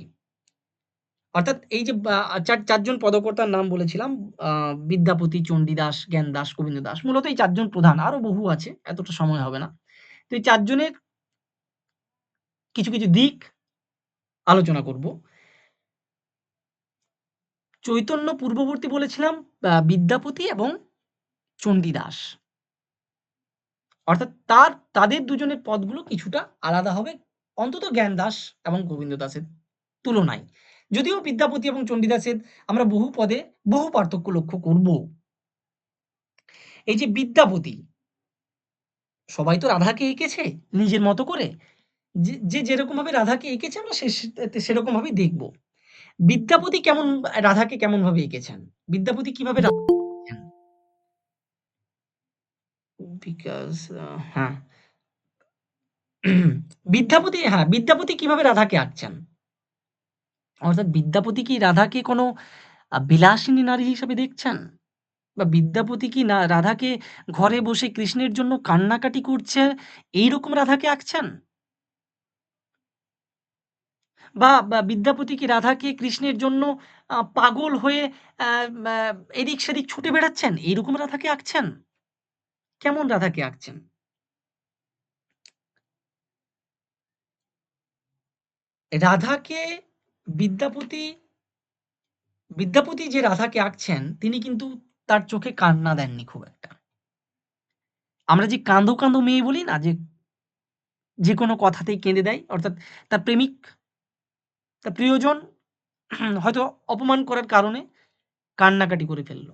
[SPEAKER 1] অর্থাৎ এই যে ৪ জন পদকর্তার নাম বলেছিলাম, আ বিদ্যাপতি, চণ্ডীদাস, জ্ঞানদাস, গোবিন্দ দাস। মূলত এই ৪ জন প্রধান। আরো বহু আছে। এতটা সময় হবে না। তো এই ৪ জনের কিছু দিক আলোচনা করব। চৈতন্য পূর্ববর্তী বলেছিলাম বিদ্যাপতি এবং চণ্ডীদাস। অর্থাৎ তাদের দুজনের পদগুলো কিছুটা আলাদা হবে, অন্তত জ্ঞানদাস এবং গোবিন্দ দাসের তুলনায়। যদিও বিদ্যাপতি এবং চণ্ডীদাসের আমরা বহু পদে বহু পার্থক্য লক্ষ্য করব। এই যে বিদ্যাপতি, সবাই তো রাধাকে এঁকেছে নিজের মতো করে। যে যেরকমভাবে রাধাকে এঁকেছে আমরা সেরকমভাবেই দেখব। বিদ্যাপতি রাধাকে কেমনভাবে এঁকেছেন? বিদ্যাপতি কিভাবে রাধাকে এঁকেছেন? বিকজ হ্যাঁ, বিদ্যাপতি কিভাবে রাধাকে আঁকছেন? অর্থাৎ বিদ্যাপতি কি রাধাকে কোনো বিলাসিনী নারী হিসেবে দেখছেন? বা বিদ্যাপতি কি না রাধাকে ঘরে বসে কৃষ্ণের জন্য কান্নাকাটি করছে, এইরকম রাধাকে আঁকছেন? বা বিদ্যাপতি কি রাধাকে কৃষ্ণের জন্য পাগল হয়ে আ ম্যা এদিক-সেদিক ছুটে বেড়াচ্ছেন, এইরকম রাধাকে আঁকছেন? কেমন রাধাকে আঁকছেন? রাধাকে বিদ্যাপতি বিদ্যাপতি যে রাধাকে আঁকছেন, তিনি কিন্তু তার চোখে কান্না দেননি খুব একটা। আমরা যে কাঁদো মেয়ে বলি না? যে যেকোনো কথাতেই কেঁদে দেয়। অর্থাৎ তার প্রেমিক, তার প্রিয়জন হয়তো অপমান করার কারণে কান্নাকাটি করে ফেলল।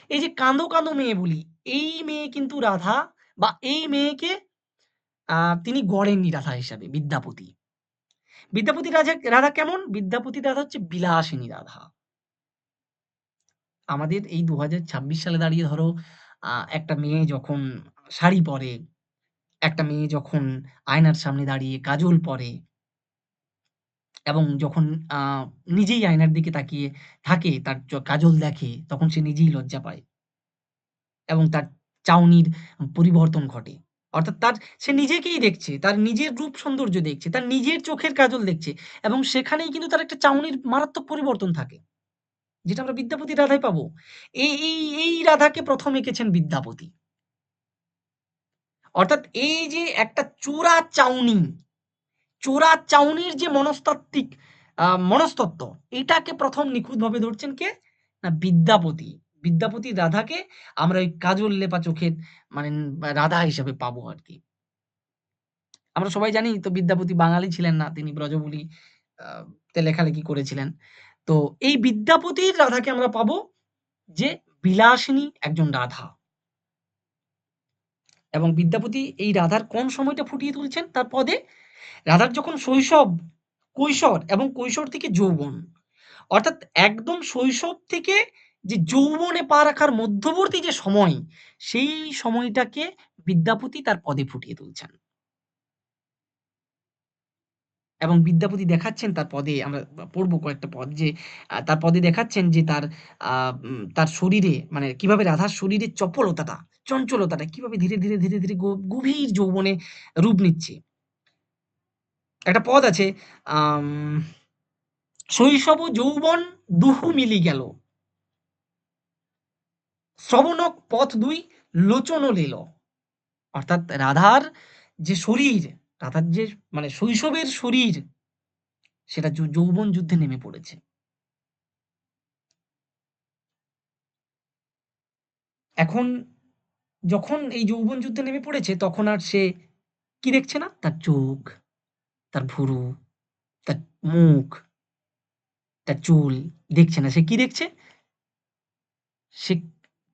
[SPEAKER 1] এই যে কাঁদো মেয়ে বলি, এই মেয়ে কিন্তু রাধা, বা এই মেয়েকে আ তিনি গড়েননি রাধা হিসাবে বিদ্যাপতি। রাধা কেমন? বিদ্যাপতি রাধা হচ্ছে বিলাসিনী রাধা। আমাদের এই ২০২৬ সালে দাঁড়িয়ে ধরো একটা মেয়ে যখন শাড়ি পরে, একটা মেয়ে যখন আয়নার সামনে দাঁড়িয়ে কাজল পরে এবং যখন আ নিজেই আয়নার দিকে তাকিয়ে থাকে, তার কাজল দেখে, তখন সে নিজেই লজ্জা পায় এবং তার চাউনির পরিবর্তন ঘটে। অর্থাৎ সে নিজেকেই দেখছে, তার নিজের রূপ সৌন্দর্য দেখছে, তার নিজের চোখের কাজল দেখছে এবং সেখানেই কিন্তু তার একটা চাউনির মারাত্মক পরিবর্তন থাকে। যেটা আমরা বিদ্যাপতি রাধায় পাবো। এই রাধাকে ১ম এঁকেছেন বিদ্যাপতি। অর্থাৎ এই যে একটা চোরা চাউনির যে মনস্তাত্ত্বিক মনস্তত্ত্ব, এটাকে ১ম নিখুঁতভাবে ধরছেন কে? না বিদ্যাপতি। বিদ্যাপতি রাধাকে আমরা ওই কাজল লেপা চোখের মানে রাধা হিসেবে পাবো আরকি। আমরা সবাই জানি তো বিদ্যাপতি বাঙালি ছিলেন না। তিনি ব্রজবুলি আ তে লেখালেখি করেছিলেন। তো এই বিদ্যাপতির রাধাকে আমরা পাবো যে বিলাসিনী একজন রাধা। এবং বিদ্যাপতি এই রাধার কোন সময়টা ফুটিয়ে তুলছেন তার পদে? রাধার যখন শৈশব, কৈশোর এবং কৈশোর থেকে যৌবন। অর্থাৎ একদম শৈশব থেকে যে যৌবনে পা রাখার মধ্যবর্তী যে সময়, সেই সময়টাকে বিদ্যাপতি তার পদে ফুটিয়ে তুলছেন। এবং বিদ্যাপতি দেখাচ্ছেন তার পদে, আমরা পড়ব কয়েকটা পদ যে তার পদে দেখাচ্ছেন যে তার শরীরে, মানে কিভাবে রাধার শরীরের চপলতাটা, চঞ্চলতাটা কিভাবে ধীরে গভীর যৌবনে রূপ নিচ্ছে। একটা পদ আছে, আম শৈশব ও যৌবন দুহু মিলি গেল। শ্রবণক পথ দুই লোচন লীল। অর্থাৎ রাধার যে শরীর, রাধার যে মানে শৈশবের শরীর সেটা যৌবন যুদ্ধে নেমে পড়েছে। এখন যখন এই যৌবন যুদ্ধে নেমে পড়েছে তখন আর সে কি দেখছে না? তার চোখ, তার ভুরু, তার মুখ, তার চুল দেখছে না। সে কি দেখছে? সে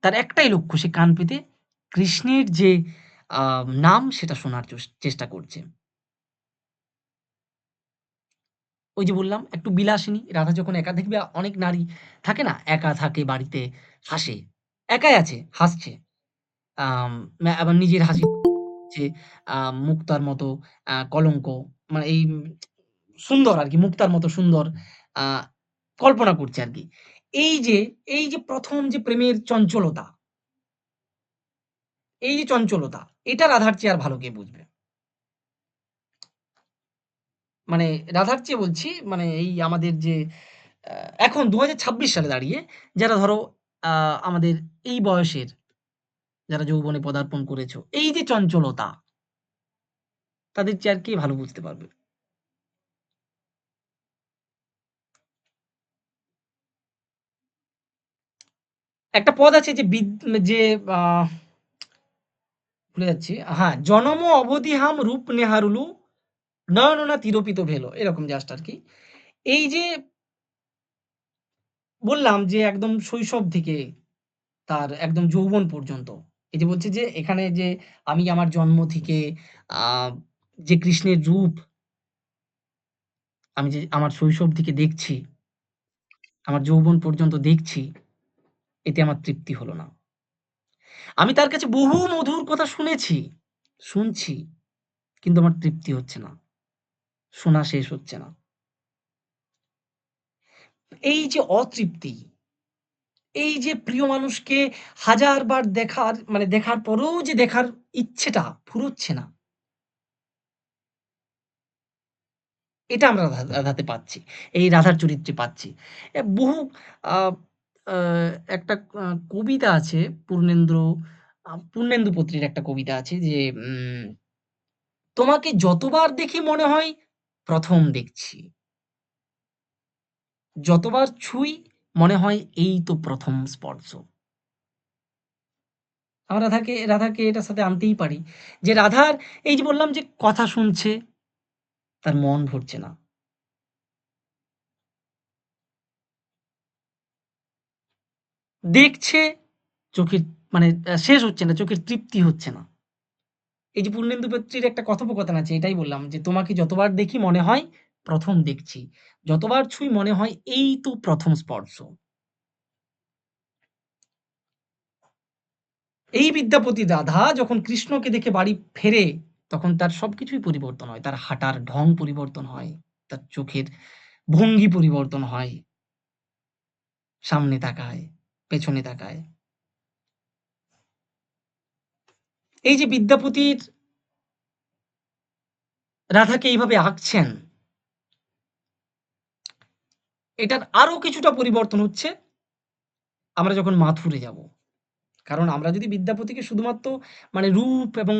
[SPEAKER 1] তার একটাই লক্ষ্য, সে কান পেতে কৃষ্ণের যে আ নাম সেটা শোনার চেষ্টা করছে। ওই যে বললাম একটু বিলাসিনী, রাধা যখন একা দেখবে অনেক নারী থাকে না? একা থাকে বাড়িতে, হাসে। একাই আছে, হাসছে। আম আবার নিজের হাসি হচ্ছে আ মুক্তার মতো কলঙ্ক মানে এই সুন্দর আরকি, মুক্তার মতো সুন্দর আ কল্পনা করছে আরকি। এই যে, এই যে ১ম যে প্রেমের চঞ্চলতা, এই যে চঞ্চলতা, এটা রাধার চেয়ে আর ভালো কে বুঝবে? মানে রাধার চেয়ে বলছি মানে এই আমাদের যে আ এখন ২০২৬ সালে দাঁড়িয়ে যারা ধরো আ আমাদের এই বয়সের যারা যৌবনে পদার্পণ করেছ, এই যে চঞ্চলতা তাদের চেয়ে আর কে ভালো বুঝতে পারবে? একটা পদ আছে যে যে আ ভুলে যাচ্ছি। হ্যাঁ, "জনম অবধি হাম রূপ নেহারুলু নয়ননা তিরোপিত ভেলো।" এরকম জাস্ট আরকি। এই যে বললাম যে একদম শৈশব থেকে তার একদম যৌবন পর্যন্ত। এই যে বলছে যে এখানে যে আমি আমার জন্ম থেকে আ যে কৃষ্ণের রূপ আমি যে আমার শৈশব থেকে দেখছি, আমার যৌবন পর্যন্ত দেখছি, এতে আমার তৃপ্তি হলো না। আমি তার কাছে বহু মধুর কথা শুনেছি, শুনছি, কিন্তু আমার তৃপ্তি হচ্ছে না। শোনা শেষ হচ্ছে না। এই যে অতৃপ্তি, এই যে প্রিয় মানুষকে হাজার বার দেখার মানে দেখার পরেও যে দেখার ইচ্ছেটা ফুরোচ্ছে না, এটা আমরা রাধাতে পাচ্ছি। এই রাধার চরিত্রে পাচ্ছি। বহু আ আ একটা কবিতা আছে পূর্ণেন্দু পত্রীর একটা কবিতা আছে যে তোমাকে যতবার দেখি মনে হয় ১ম দেখছি। যতবার ছুঁই মনে হয় এই তো ১ম স্পর্শ। আমরা রাধাকে এটার সাথে আনতেই পারি। যে রাধার এই যে বললাম যে কথা শুনছে, তার মন ভরছে না। দেখছে চোখের মানে শেষ হচ্ছে না, চোখের তৃপ্তি হচ্ছে না। এই যে পূর্ণেন্দু পত্রীর একটা কথোপকথন আছে এটাই বললাম যে, "তোমাকে যতবার দেখি মনে হয় ১ম দেখছি। যতবার ছুঁই মনে হয় এই তো ১ম স্পর্শ।" এই বিদ্যাপতি রাধা যখন কৃষ্ণকে দেখে বাড়ি ফেরে, তখন তার সবকিছুই পরিবর্তন হয়। তার হাঁটার ঢং পরিবর্তন হয়। তার চোখের ভঙ্গি পরিবর্তন হয়। সামনে তাকায়, পেছনে তাকায়। এই যে বিদ্যাপতির রাধাকে এইভাবে আঁকছেন, এটার আরো কিছুটা পরিবর্তন হচ্ছে আমরা যখন মাথুরে যাব। কারণ আমরা যদি বিদ্যাপতিকে শুধুমাত্র মানে রূপ এবং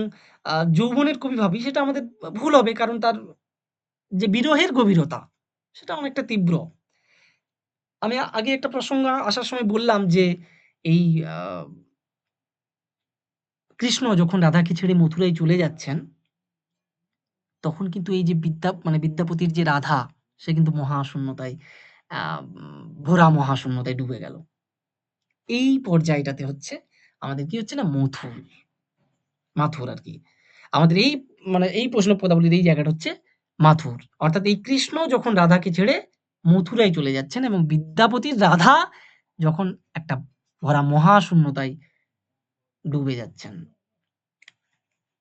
[SPEAKER 1] যৌবনের কবি ভাবি সেটা আমাদের ভুল হবে। কারণ তার যে বিরহের গভীরতা সেটা অনেকটা তীব্র। আমি আগে একটা প্রসঙ্গ আসার সময় বললাম যে এই আ কৃষ্ণ যখন রাধাকে ছেড়ে মথুরায় চলে যাচ্ছেন, তখন কিন্তু এই যে মানে বিদ্যাপতির যে রাধা সে কিন্তু মহাশূন্যতায় ভরা মহাশূন্যতায় ডুবে গেল। এই পর্যায়টাতে হচ্ছে আমাদের কি হচ্ছে না মাথুর আরকি। আমাদের এই মানে এই প্রশ্ন পদাবলীর এই জায়গাটা হচ্ছে মাথুর। অর্থাৎ এই কৃষ্ণ যখন রাধাকে ছেড়ে মথুরায় চলে যাচ্ছেন এবং বিদ্যাপতির রাধা যখন একটা ভরা মহাশূন্যতায় ডুবে যাচ্ছেন।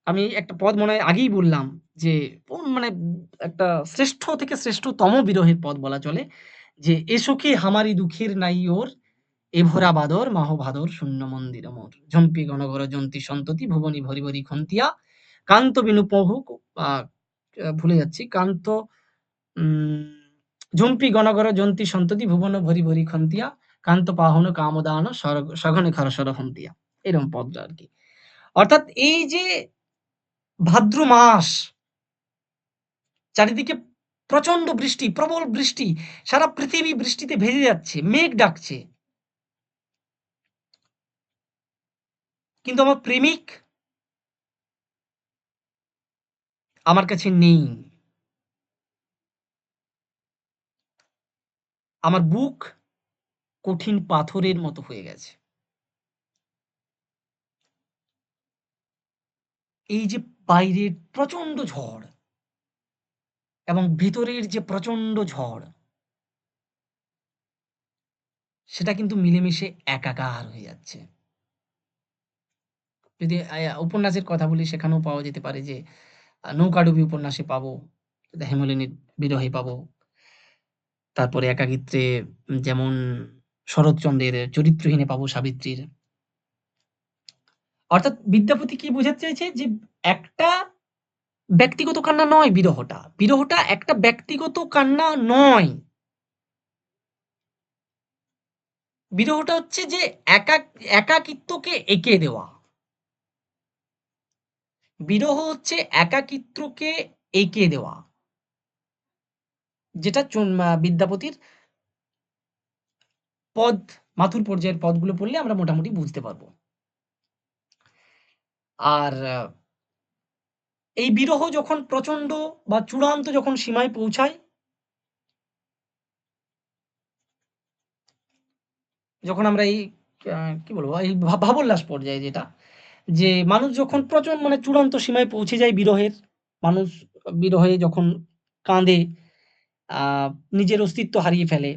[SPEAKER 1] আমি একটা পদ মনে হয় আগেই বললাম যে মানে একটা শ্রেষ্ঠ থেকে শ্রেষ্ঠতম বিরহের পদ বলা চলে। যে "এ সখি হামারি দুঃখের নাই ওর, এ ভরা বাদর মাহ ভাদর শূন্য মন্দির মোর। ঝম্পি ঘন ঘোর যন্তি সন্ততি ভুবনী ভরি ভরি খন্তিয়া, কান্ত বিনু পহু" আ ভুলে যাচ্ছি। কান্ত উম ঝুম্পি গণগর যন্তি সন্ততি ভুবন ভরি ভরি খন্তিয়া কান্ত পাহন কামদান সঘনে খরসর হন্তিয়া। এরকম পদটা আরকি। অর্থাৎ এই যে ভাদ্র মাস, চারিদিকে প্রচন্ড বৃষ্টি, প্রবল বৃষ্টি, সারা পৃথিবী বৃষ্টিতে ভেসে যাচ্ছে, মেঘ ডাকছে। কিন্তু আমার প্রেমিক আমার কাছে নেই। আমার বুক কঠিন পাথরের মতো হয়ে গেছে। এই যে বাইরের প্রচন্ড ঝড় এবং ভেতরের যে প্রচন্ড ঝড়, সেটা কিন্তু মিলেমিশে একাকার হয়ে যাচ্ছে। যদি উপন্যাসের কথা বলি সেখানেও পাওয়া যেতে পারে যে নৌকাডুবি উপন্যাসে পাবো, হেমনলিনীর বিরহে পাবো। তারপরে একাকিত্বে যেমন শরৎচন্দ্রের চরিত্রহীনে পাবো সাবিত্রীর। অর্থাৎ বিদ্যাপতি কি বোঝাতে চাইছে যে একটা ব্যক্তিগত কান্না নয় বিরহটা। বিরহটা একটা ব্যক্তিগত কান্না নয়। বিরহটা হচ্ছে যে একাকিত্বকে এঁকে দেওয়া। বিরহ হচ্ছে একাকিত্বকে এঁকে দেওয়া। যেটা বিদ্যাপতির পদ, মাথুর পর্যায়ের পদগুলো পড়লে আমরা মোটামুটি বুঝতে পারবো। আর এই বিরহ যখন প্রচন্ড বা চূড়ান্ত যখন সীমায় পৌঁছায়, যখন আমরা এই কি বলবো? এই ভাবোল্লাস পর্যায়ে যেটা, যে মানুষ যখন মানে চূড়ান্ত সীমায় পৌঁছে যায় বিরহের, মানুষ বিরহে যখন কাঁদে, আ নিজের অস্তিত্ব হারিয়ে ফেলে।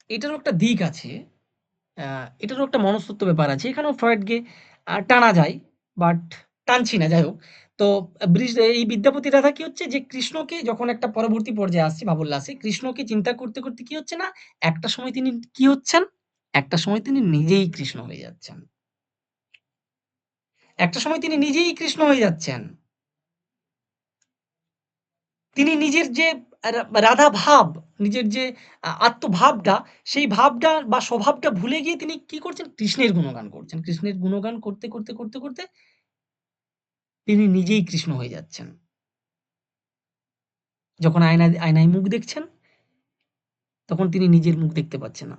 [SPEAKER 1] এটারও একটা দিক আছে। আ এটারও একটা মনস্তত্ত্ব ব্যাপার আছে। এখানেও ফ্রয়েডকে টানা যায়। বাট টানছি না, যাই হোক। তো এই বিদ্যাপতি রাধা কি হচ্ছে যে কৃষ্ণকে যখন একটা পরবর্তী পর্যায়ে আসছে ভাবোল্লাসে, কৃষ্ণকে চিন্তা করতে, করতে কি হচ্ছে না, একটা সময় তিনি কি হচ্ছেন? একটা সময় তিনি নিজেই কৃষ্ণ হয়ে যাচ্ছেন। একটা সময় তিনি নিজেই কৃষ্ণ হয়ে যাচ্ছেন। তিনি নিজের যে রাধা ভাব, নিজের যে আত্মভাবটা, সেই ভাবটা বা স্বভাবটা ভুলে গিয়ে তিনি কি করছেন? কৃষ্ণের গুণগান করছেন। কৃষ্ণের গুণগান করতে, করতে, করতে, করতে তিনি নিজেই কৃষ্ণ হয়ে যাচ্ছেন। যখন আয়নায় মুখ দেখছেন, তখন তিনি নিজের মুখ দেখতে পাচ্ছেন না।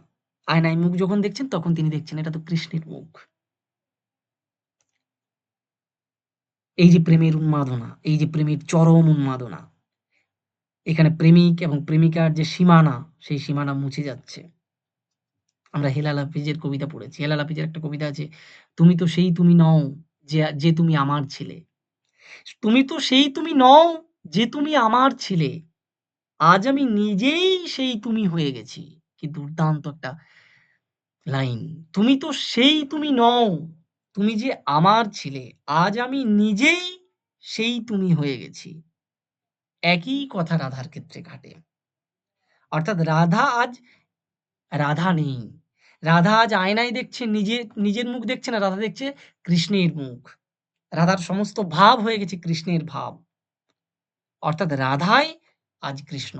[SPEAKER 1] আয়নায় মুখ যখন দেখছেন, তখন তিনি দেখছেন এটা তো কৃষ্ণের মুখ। এই যে প্রেমের উন্মাদনা, এই যে প্রেমের চরম উন্মাদনা, এখানে প্রেমিক এবং প্রেমিকার যে সীমানা, সেই সীমানা মুছে যাচ্ছে। আমরা হেলাল হাফিজের কবিতা পড়েছি। হেলাল হাফিজের একটা কবিতা আছে, "তুমি তো সেই তুমি নও যে তুমি আমার ছিলে। তুমি তো সেই তুমি নও যে তুমি আমার ছিলে। আজ আমি নিজেই সেই তুমি হয়ে গেছি।" কি দুর্দান্ত একটা লাইন। "তুমি তো সেই তুমি নও, তুমি যে আমার ছিলে। আজ আমি নিজেই সেই তুমি হয়ে গেছি।" একই কথা রাধার ক্ষেত্রে খাটে। অর্থাৎ রাধা নেই। রাধা আজ আয়নায় দেখছে নিজের মুখ দেখছে না, রাধা দেখছে কৃষ্ণের মুখ। রাধার সমস্ত ভাব হয়ে গেছে কৃষ্ণের ভাব। অর্থাৎ রাধাই আজ কৃষ্ণ।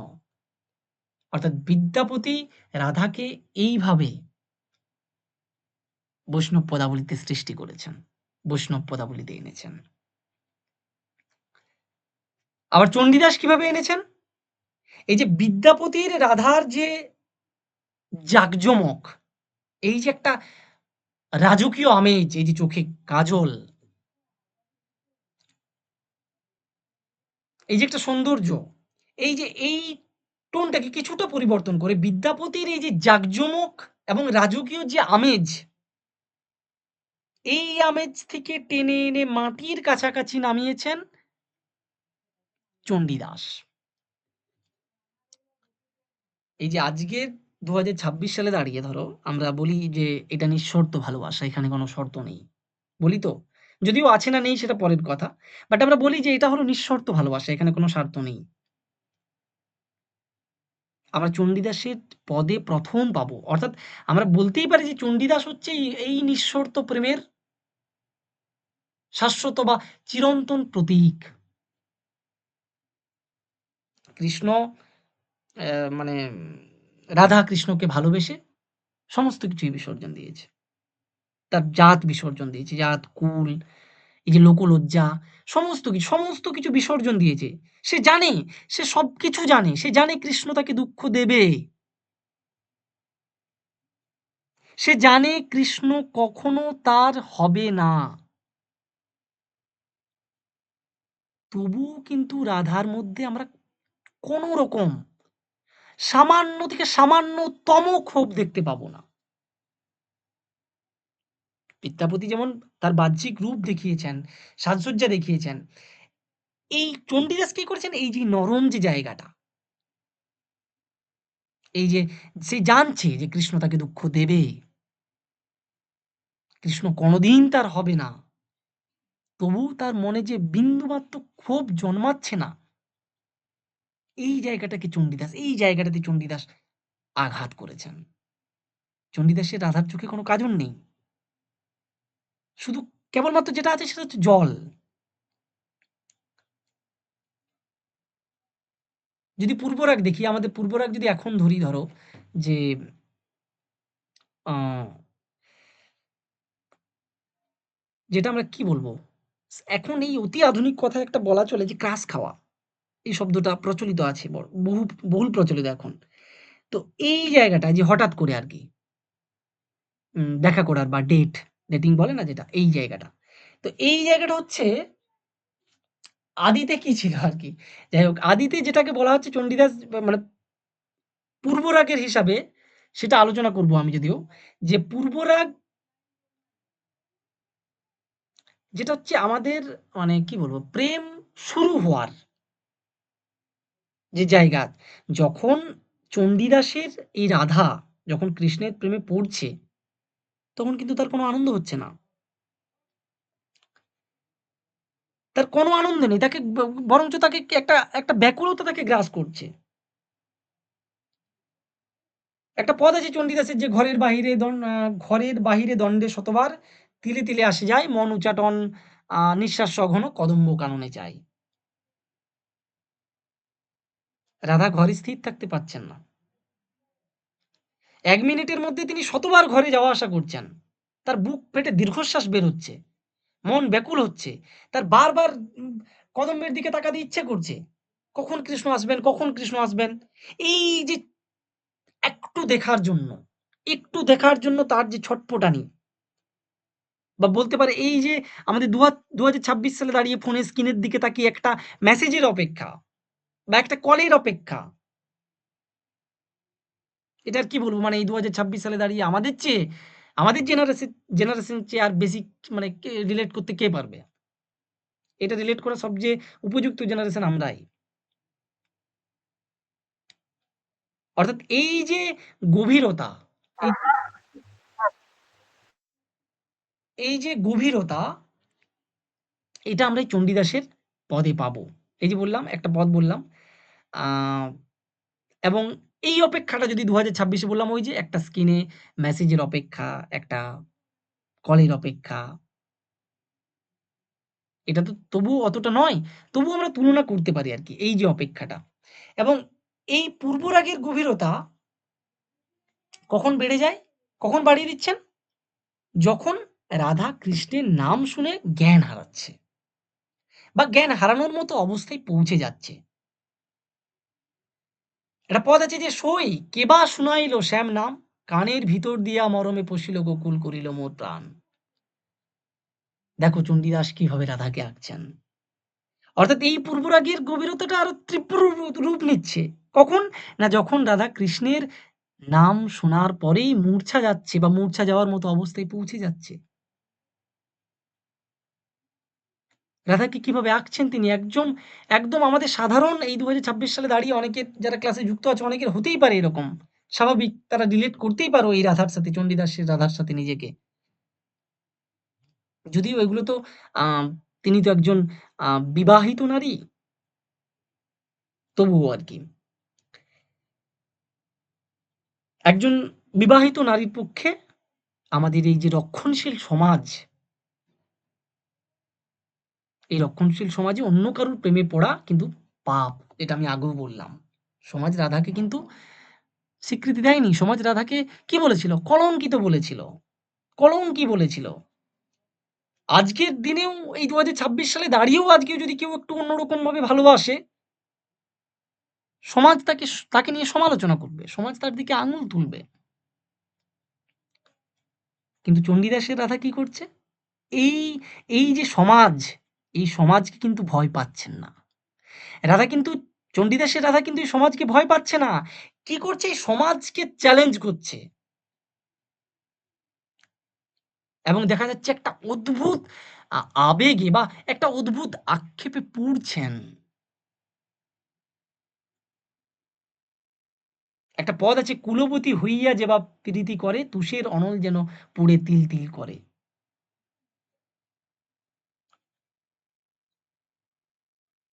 [SPEAKER 1] অর্থাৎ বিদ্যাপতি রাধাকে এইভাবে বৈষ্ণব পদাবলিতে সৃষ্টি করেছেন। বৈষ্ণব পদাবলিতে এনেছেন। আবার চণ্ডীদাস কিভাবে এনেছেন? এই যে বিদ্যাপতির রাধার যে জাঁকজমক, এই যে একটা রাজকীয় আমেজ, এই যে চোখে কাজল, এই যে একটা সৌন্দর্য, এই যে এই টোনটাকে কিছুটা পরিবর্তন করে বিদ্যাপতির এই যে জাঁকজমক এবং রাজকীয় যে আমেজ, এই আমেজ থেকে টেনে এনে মাটির কাছাকাছি নামিয়েছেন চণ্ডীদাস। এই যে আজকের ২০২৬ সালে দাঁড়িয়ে ধরো আমরা বলি যে এটা নিঃশর্ত ভালোবাসা, এখানে কোনো শর্ত নেই। বলি তো? যদিও আছে না নেই সেটা পরের কথা। বাট আমরা বলি যে এটা হলো নিঃশর্ত ভালোবাসা, এখানে কোনো স্বার্থ নেই। আমরা চণ্ডীদাসের পদে ১ম পাবো। অর্থাৎ আমরা বলতেই পারি যে চণ্ডীদাস হচ্ছে এই নিঃশর্ত প্রেমের শাশ্বত বা চিরন্তন প্রতীক। কৃষ্ণ মানে রাধা কৃষ্ণকে ভালোবেসে সমস্ত কিছুই বিসর্জন দিয়েছে। তার জাত বিসর্জন দিয়েছে। জাত, কুল, এই যে লোকলজ্জা সমস্ত কিছু বিসর্জন দিয়েছে। সে জানে, সে সবকিছু জানে। সে জানে কৃষ্ণ তাকে দুঃখ দেবে। সে জানে কৃষ্ণ কখনো তার হবে না। তবুও কিন্তু রাধার মধ্যে আমরা কোন রকম সামান্য থেকে সামান্যতম ক্ষোভ দেখতে পাবো না। বিদ্যাপতি যেমন তার বাহ্যিক রূপ দেখিয়েছেন, সাজসজ্জা দেখিয়েছেন। এই চণ্ডীদাস কি করেছেন? এই যে নরম যে জায়গাটা, এই যে সে জানছে যে কৃষ্ণ তাকে দুঃখ দেবে। কৃষ্ণ কোনদিন তার হবে না। তবুও তার মনে যে বিন্দুমাত্র ক্ষোভ জন্মাচ্ছে না, এই জায়গাটাতে চণ্ডীদাস আঘাত করেছেন। চণ্ডীদাসের রাধার চোখে কোনো কাজল নেই। শুধু কেবলমাত্র যেটা আছে সেটা হচ্ছে জল। যদি পূর্বরাগ দেখি, আমাদের পূর্বরাগ যদি এখন ধরি ধরো যে আ যেটা আমরা কি বলবো? এখন এই অতি আধুনিক কথায় একটা বলা চলে যে ক্রাশ খাওয়া। এই শব্দটা প্রচলিত আছে বহুল প্রচলিত এখন। তো এই জায়গাটায় যে হঠাৎ করে আরকি দেখা করার বা ডেটিং বলে না যেটা? এই জায়গাটা। তো এই জায়গাটা হচ্ছে আদিতে কি ছিল আরকি? যাই হোক আদিতে যেটাকে বলা হচ্ছে চণ্ডীদাস মানে পূর্বরাগের হিসাবে সেটা আলোচনা করব আমি যদিও। যে পূর্বরাগ যেটা হচ্ছে আমাদের মানে কি বলবো? প্রেম শুরু হওয়ার যে জায়গা, যখন চণ্ডীদাসের এই রাধা যখন কৃষ্ণের প্রেমে পড়ছে, তখন কিন্তু তার কোনো আনন্দ হচ্ছে না। তার কোনো আনন্দ নেই। তাকে বরঞ্চ তাকে একটা ব্যাকুলতা তাকে গ্রাস করছে। একটা পদ আছে চণ্ডীদাসের যে ঘরের বাহিরে দণ্ডে শতবার তিলে, তিলে আসে যায় মন উচাটন নিঃশ্বাস সঘন কদম্ব কাননে চাই। রাধা ঘরে স্থির থাকতে পারছেন না। ১ মিনিটের মধ্যে তিনি শতবার ঘরে যাওয়া আসা করছেন। তার বুক ফেটে দীর্ঘশ্বাস বের হচ্ছে। মন ব্যাকুল হচ্ছে। তার বারবার কদম্বের দিকে তাকাতে ইচ্ছে করছে। কখন কৃষ্ণ আসবেন, কখন কৃষ্ণ আসবেন? এই যে একটু দেখার জন্য, একটু দেখার জন্য তার যে ছটফটানি বা বলতে পারে এই যে আমাদের ২০২৬ সালে দাঁড়িয়ে ফোনের স্ক্রিনের দিকে তাকিয়ে একটা মেসেজের অপেক্ষা বা একটা কলের অপেক্ষা। এটা আর কি বলব? মানে এই ২০২৬ সালে দাঁড়িয়ে আমাদের জেনারেশন চেয়ে আর বেশি মানে কে রিলেট করতে কে পারবে? এটা রিলেট করার সবচেয়ে উপযুক্ত জেনারেশন আমরাই। অর্থাৎ এই যে গভীরতা, এই এই যে গভীরতা এটা আমরা এই চণ্ডীদাসের পদে পাবো। এই যে বললাম, একটা পদ বললাম। আ এবং এই অপেক্ষাটা যদি ২০২৬ এ বললাম ওই যে একটা স্ক্রিনে মেসেজের অপেক্ষা, একটা কলের অপেক্ষা। এটা তো তবুও অতটা নয়। তবুও আমরা তুলনা করতে পারি আরকি এই যে অপেক্ষাটা। এবং এই পূর্বরাগের গভীরতা কখন বেড়ে যায়? কখন বাড়িয়ে দিচ্ছেন? যখন রাধা কৃষ্ণের নাম শুনে জ্ঞান হারাচ্ছে বা জ্ঞান হারানোর মতো অবস্থায় পৌঁছে যাচ্ছে। একটা পদ আছে যে "সই কেবা শুনাইল শ্যাম নাম, কানের ভিতর দিয়া মরমে পশিল গোকুল করিল মোর প্রাণ।" দেখো চণ্ডীদাস কিভাবে রাধাকে আঁকছেন। অর্থাৎ এই পূর্বরাগের গভীরতাটা আরো তীব্র রূপ নিচ্ছে। কখন? না যখন রাধা কৃষ্ণের নাম শোনার পরেই মূর্ছা যাচ্ছে বা মূর্ছা যাওয়ার মতো অবস্থায় পৌঁছে যাচ্ছে। রাধাকে কিভাবে আঁকছেন তিনি একদম আমাদের সাধারণ এই ২০২৬ সালে দাঁড়িয়ে অনেকের যারা ক্লাসে যুক্ত আছে অনেকের হতেই পারে এরকম। স্বাভাবিক তারা রিলেট করতেই পারো এই রাধার সাথে চণ্ডীদাসের রাধার সাথে নিজেকে। যদিও এগুলো তো আ তিনি তো একজন আ বিবাহিত নারী, তবুও আরকি। একজন বিবাহিত নারীর পক্ষে আমাদের এই যে রক্ষণশীল সমাজ, এই রক্ষণশীল সমাজে অন্য কারোর প্রেমে পড়া কিন্তু পাপ, যেটা আমি আগেও বললাম। সমাজ রাধাকে কিন্তু স্বীকৃতি দেয়নি। সমাজ রাধাকে কি বলেছিল? কলঙ্কিত বলেছিল। কলঙ্কি বলেছিল। আজকের দিনেও এই ২০২৬ সালে দাঁড়িয়েও আজকেও যদি কেউ একটু অন্যরকমভাবে ভালোবাসে, সমাজ তাকে নিয়ে সমালোচনা করবে। সমাজ তার দিকে আঙুল তুলবে। কিন্তু চণ্ডীদাসের রাধা কি করছে? এই, এই যে সমাজ, এই সমাজকে কিন্তু ভয় পাচ্ছেন না। রাধা কিন্তু চণ্ডীদাসের রাধা কিন্তু এই সমাজকে ভয় পাচ্ছে না। কি করছে? এই সমাজকে চ্যালেঞ্জ করছে। এবং দেখা যাচ্ছে একটা অদ্ভুত আ আবেগে বা একটা অদ্ভুত আক্ষেপে পুড়ছেন। একটা পদ আছে, "কুলবতী হইয়া যেবা প্রীতি করে, তুষের অনল যেন পুড়ে তিল, তিল করে।"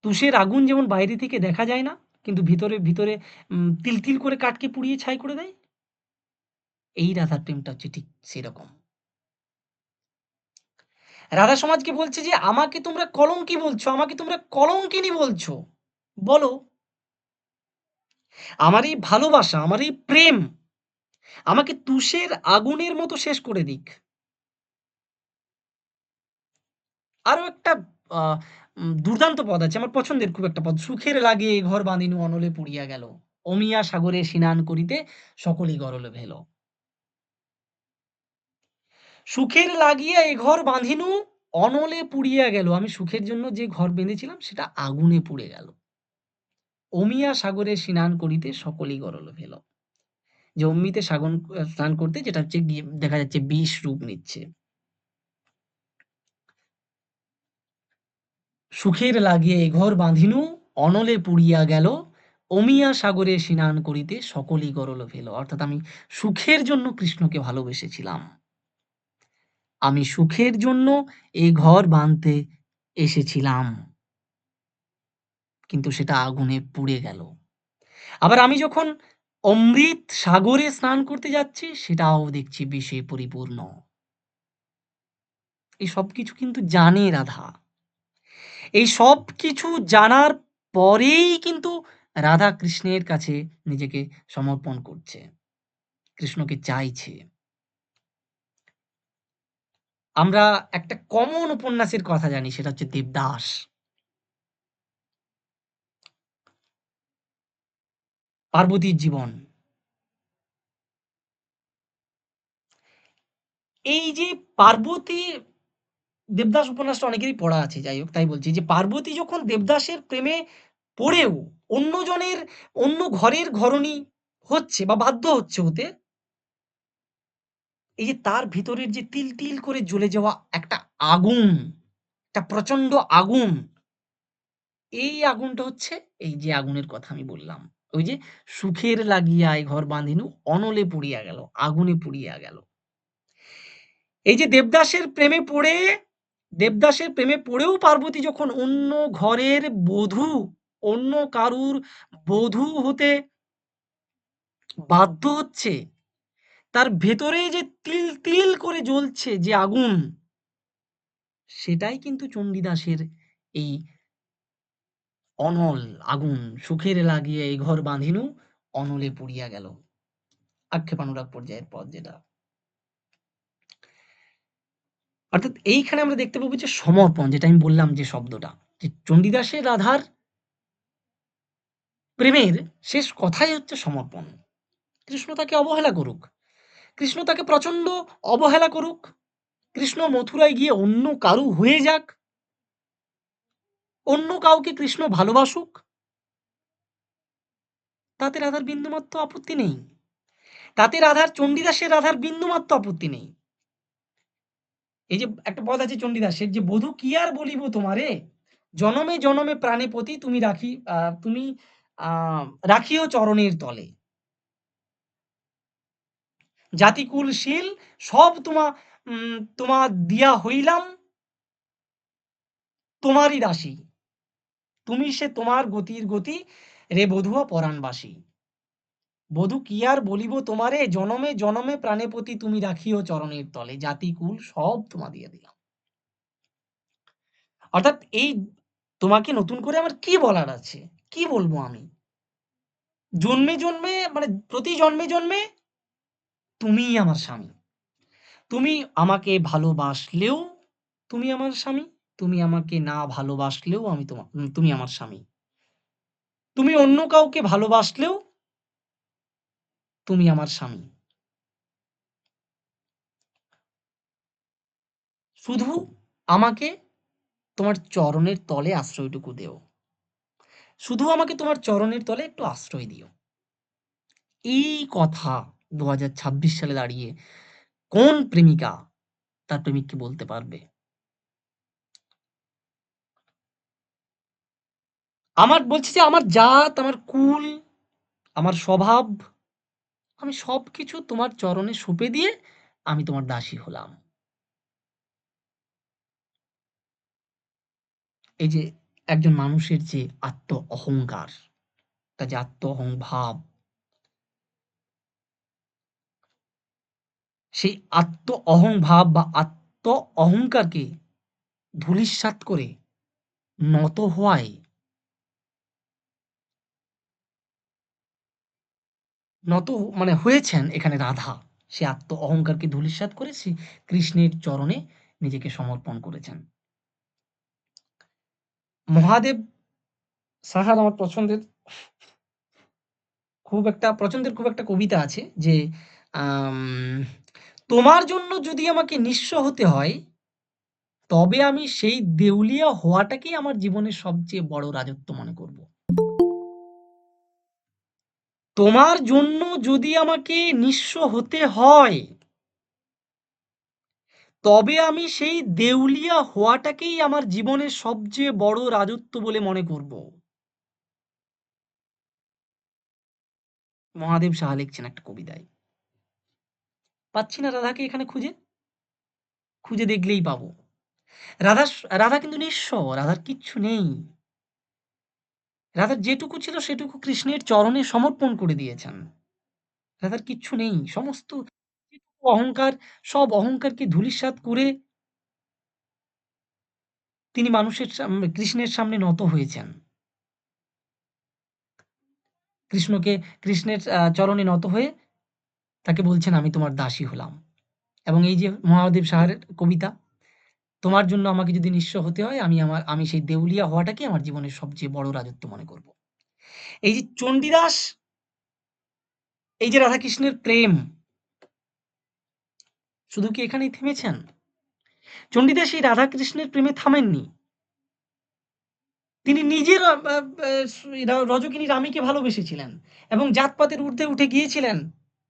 [SPEAKER 1] তুষের আগুন যেমন বাইরে থেকে দেখা যায় না, কিন্তু ভিতরে তিল, তিল করে কাঠকে পুড়িয়ে ছাই করে দেয়। এই রাধার প্রেমটা হচ্ছে ঠিক সেরকম। রাধা সমাজকে বলছে যে, "আমাকে তোমরা কলঙ্কি বলছো, আমাকে তোমরা কলঙ্কিনী বলছো। বলো, আমার এই ভালোবাসা, আমার এই প্রেম আমাকে তুষের আগুনের মতো শেষ করে দিক।" আরো একটা আ দুর্দান্ত পদ আছে। আমার পছন্দের খুব একটা পদ। "সুখের লাগে এ ঘর বাঁধিনু অনলে পুড়িয়া গেল। অমিয়া সাগরে সিনান করিতে সকলই গরল ভেল।" সুখের লাগিয়া এ ঘর বাঁধিনু অনলে পুড়িয়া গেল। আমি সুখের জন্য যে ঘর বেঁধেছিলাম সেটা আগুনে পুড়ে গেল। অমিয়া সাগরে স্নান করিতে সকলই গরল ভেল। যে অমৃতে স্নান করতে, যেটা হচ্ছে গিয়ে দেখা যাচ্ছে বিষ রূপ নিচ্ছে। সুখের লাগিয়া এ ঘর বাঁধিনু অনলে পুড়িয়া গেল। অমিয়া সাগরে স্নান করিতে সকলই গরল ভেল। অর্থাৎ আমি সুখের জন্য কৃষ্ণকে ভালোবেসেছিলাম। আমি সুখের জন্য এই ঘর বাঁধতে এসেছিলাম। কিন্তু সেটা আগুনে পুড়ে গেল। আবার আমি যখন অমৃত সাগরে স্নান করতে যাচ্ছি, সেটাও দেখছি বিষে পরিপূর্ণ। এই সবকিছু কিন্তু জানে রাধা। এই সবকিছু জানার পরেই কিন্তু রাধা কৃষ্ণের কাছে নিজেকে সমর্পণ করছে। কৃষ্ণকে চাইছে। আমরা একটা কমন উপন্যাসের কথা জানি, সেটা হচ্ছে 'দেবদাস'। পার্বতীর জীবন। এই যে পার্বতী, দেবদাস উপন্যাসটা অনেকেরই পড়া আছে। যাই হোক, তাই বলছি যে পার্বতী যখন দেবদাসের প্রেমে পড়েও অন্যজনের, অন্য ঘরের ঘরণী হচ্ছে বা বাধ্য হচ্ছে হতে, এই যে তার ভিতরের যে তিল, তিল করে জ্বলে যাওয়া একটা আগুন, একটা প্রচন্ড আগুন, এই আগুনটা হচ্ছে এই যে আগুনের কথা আমি বললাম। ওই যে "সুখের লাগিয়া এ ঘর বাঁধিনু অনলে পুড়িয়া গেল, আগুনে পুড়িয়া গেল।" এই যে দেবদাসের প্রেমে পড়েও পার্বতী যখন অন্য ঘরের বধূ, অন্য কারুর বধূ হতে বাধ্য হচ্ছে, তার ভেতরে যে তিল, তিল করে জ্বলছে যে আগুন, সেটাই কিন্তু চণ্ডীদাসের এই অনল আগুন। "সুখের লাগিয়া এ ঘর বাঁধিনু অনলে পুড়িয়া গেল।" আক্ষেপানুরাগ পর্যায়ের পদ যেটা। অর্থাৎ এইখানে আমরা দেখতে পাবো যে সমর্পণ, যেটা আমি বললাম যে শব্দটা, যে চণ্ডীদাসের রাধার প্রেমের শেষ কথাই হচ্ছে সমর্পণ। কৃষ্ণ তাকে অবহেলা করুক। কৃষ্ণ তাকে প্রচন্ড অবহেলা করুক। কৃষ্ণ মথুরায় গিয়ে অন্য কারু হয়ে যাক। অন্য কাউকে কৃষ্ণ ভালোবাসুক। তাতে রাধার বিন্দুমাত্র আপত্তি নেই। তাতে চণ্ডীদাসের রাধার বিন্দুমাত্র আপত্তি নেই। এই যে একটা পদ আছে চণ্ডীদাসের, যে "বধূ কি আর বলিব তোমারে, জনমে, জনমে প্রাণে পতি তুমি আ রাখিও চরণের তলে। জাতিকুলশীল সব তোমা দিয়া হইলাম তোমারই দাসী। তুমি সে তোমার গতির গতি, রে বধূয়া পরাণবাসী। বধূ কি আর বলিব তোমারে, জনমে, জনমে প্রাণে পতি তুমি রাখিও চরণের তলে। জাতিকুল সব তোমা দিয়া দিলাম।" অর্থাৎ এই তোমাকে নতুন করে আমার কি বলার আছে? কি বলবো আমি? জন্মে, জন্মে মানে প্রতি জন্মে, জন্মে তুমিই আমার স্বামী। তুমি আমাকে ভালোবাসলেও তুমি আমার স্বামী। তুমি আমাকে না ভালোবাসলেও তুমি আমার স্বামী। তুমি অন্য কাউকে ভালোবাসলেও তুমি আমার স্বামী। শুধু আমাকে তোমার চরণের তলে আশ্রয়টুকু দেও। শুধু আমাকে তোমার চরণের তলে একটু আশ্রয় দিও। এই কথা ২০২৬ সালে দাঁড়িয়ে কোন প্রেমিকা তার প্রেমিককে বলতে পারবে? বলছি যে আমার জাত, আমার কুল, আমার স্বভাব, আমি সবকিছু তোমার চরণে সঁপে দিয়ে আমি তোমার দাসী হলাম। এই যে একজন মানুষের যে আত্ম অহংকার, তার যে আত্ম অহংভাব, সেই আত্ম অহংভাব বা আত্ম অহংকারকে ধূলিসাৎ করে নত হওয়ায় নত মানে হয়েছেন এখানে রাধা। সে আত্ম অহংকারকে ধূলিসাৎ করে সে কৃষ্ণের চরণে নিজেকে সমর্পণ করেছেন। মহাদেব সাহার আমার খুব একটা কবিতা আছে যে আম তোমার জন্য যদি আমাকে নিঃস্ব হতে হয়, তবে আমি সেই দেউলিয়া হওয়াটাকেই আমার জীবনের সবচেয়ে বড় রাজত্ব মনে করব। তোমার জন্য যদি আমাকে নিঃস্ব হতে হয়, তবে আমি সেই দেউলিয়া হওয়াটাকেই আমার জীবনের সবচেয়ে বড় রাজত্ব বলে মনে করব। মহাদেব সাহা লিখছেন একটা কবিতায়। পাচ্ছি না রাধাকে এখানে খুঁজে? খুঁজে দেখলেই পাবো। রাধা রাধা কিন্তু নিঃস্ব, রাধার কিচ্ছু নেই। রাধার যেটুকু ছিল সেটুকু কৃষ্ণের চরণে সমর্পণ করে দিয়েছেন। রাধার কিচ্ছু নেই। সমস্ত যেটুকু অহংকার, সব অহংকারকে ধূলিসাৎ করে তিনি কৃষ্ণের সামনে নত হয়েছেন। কৃষ্ণকে কৃষ্ণের চরণে নত হয়ে তাকে বলছেন, "আমি তোমার দাসী হলাম।" এবং এই যে মহাদেব সাহার কবিতা, "তোমার জন্য আমাকে যদি নিঃস্ব হতে হয়, আমি সেই দেউলিয়া হওয়াটাকেই আমার জীবনের সবচেয়ে বড় রাজত্ব মনে করব।" এই যে চণ্ডীদাস, এই যে রাধাকৃষ্ণের প্রেম, শুধু কি এখানেই থেমেছেন? চণ্ডীদাস এই রাধাকৃষ্ণের প্রেমে থামেননি। তিনি নিজের আ আ আ রজকিনী রানীকে ভালোবেসেছিলেন এবং জাতপাতের ঊর্ধ্বে উঠে গিয়েছিলেন।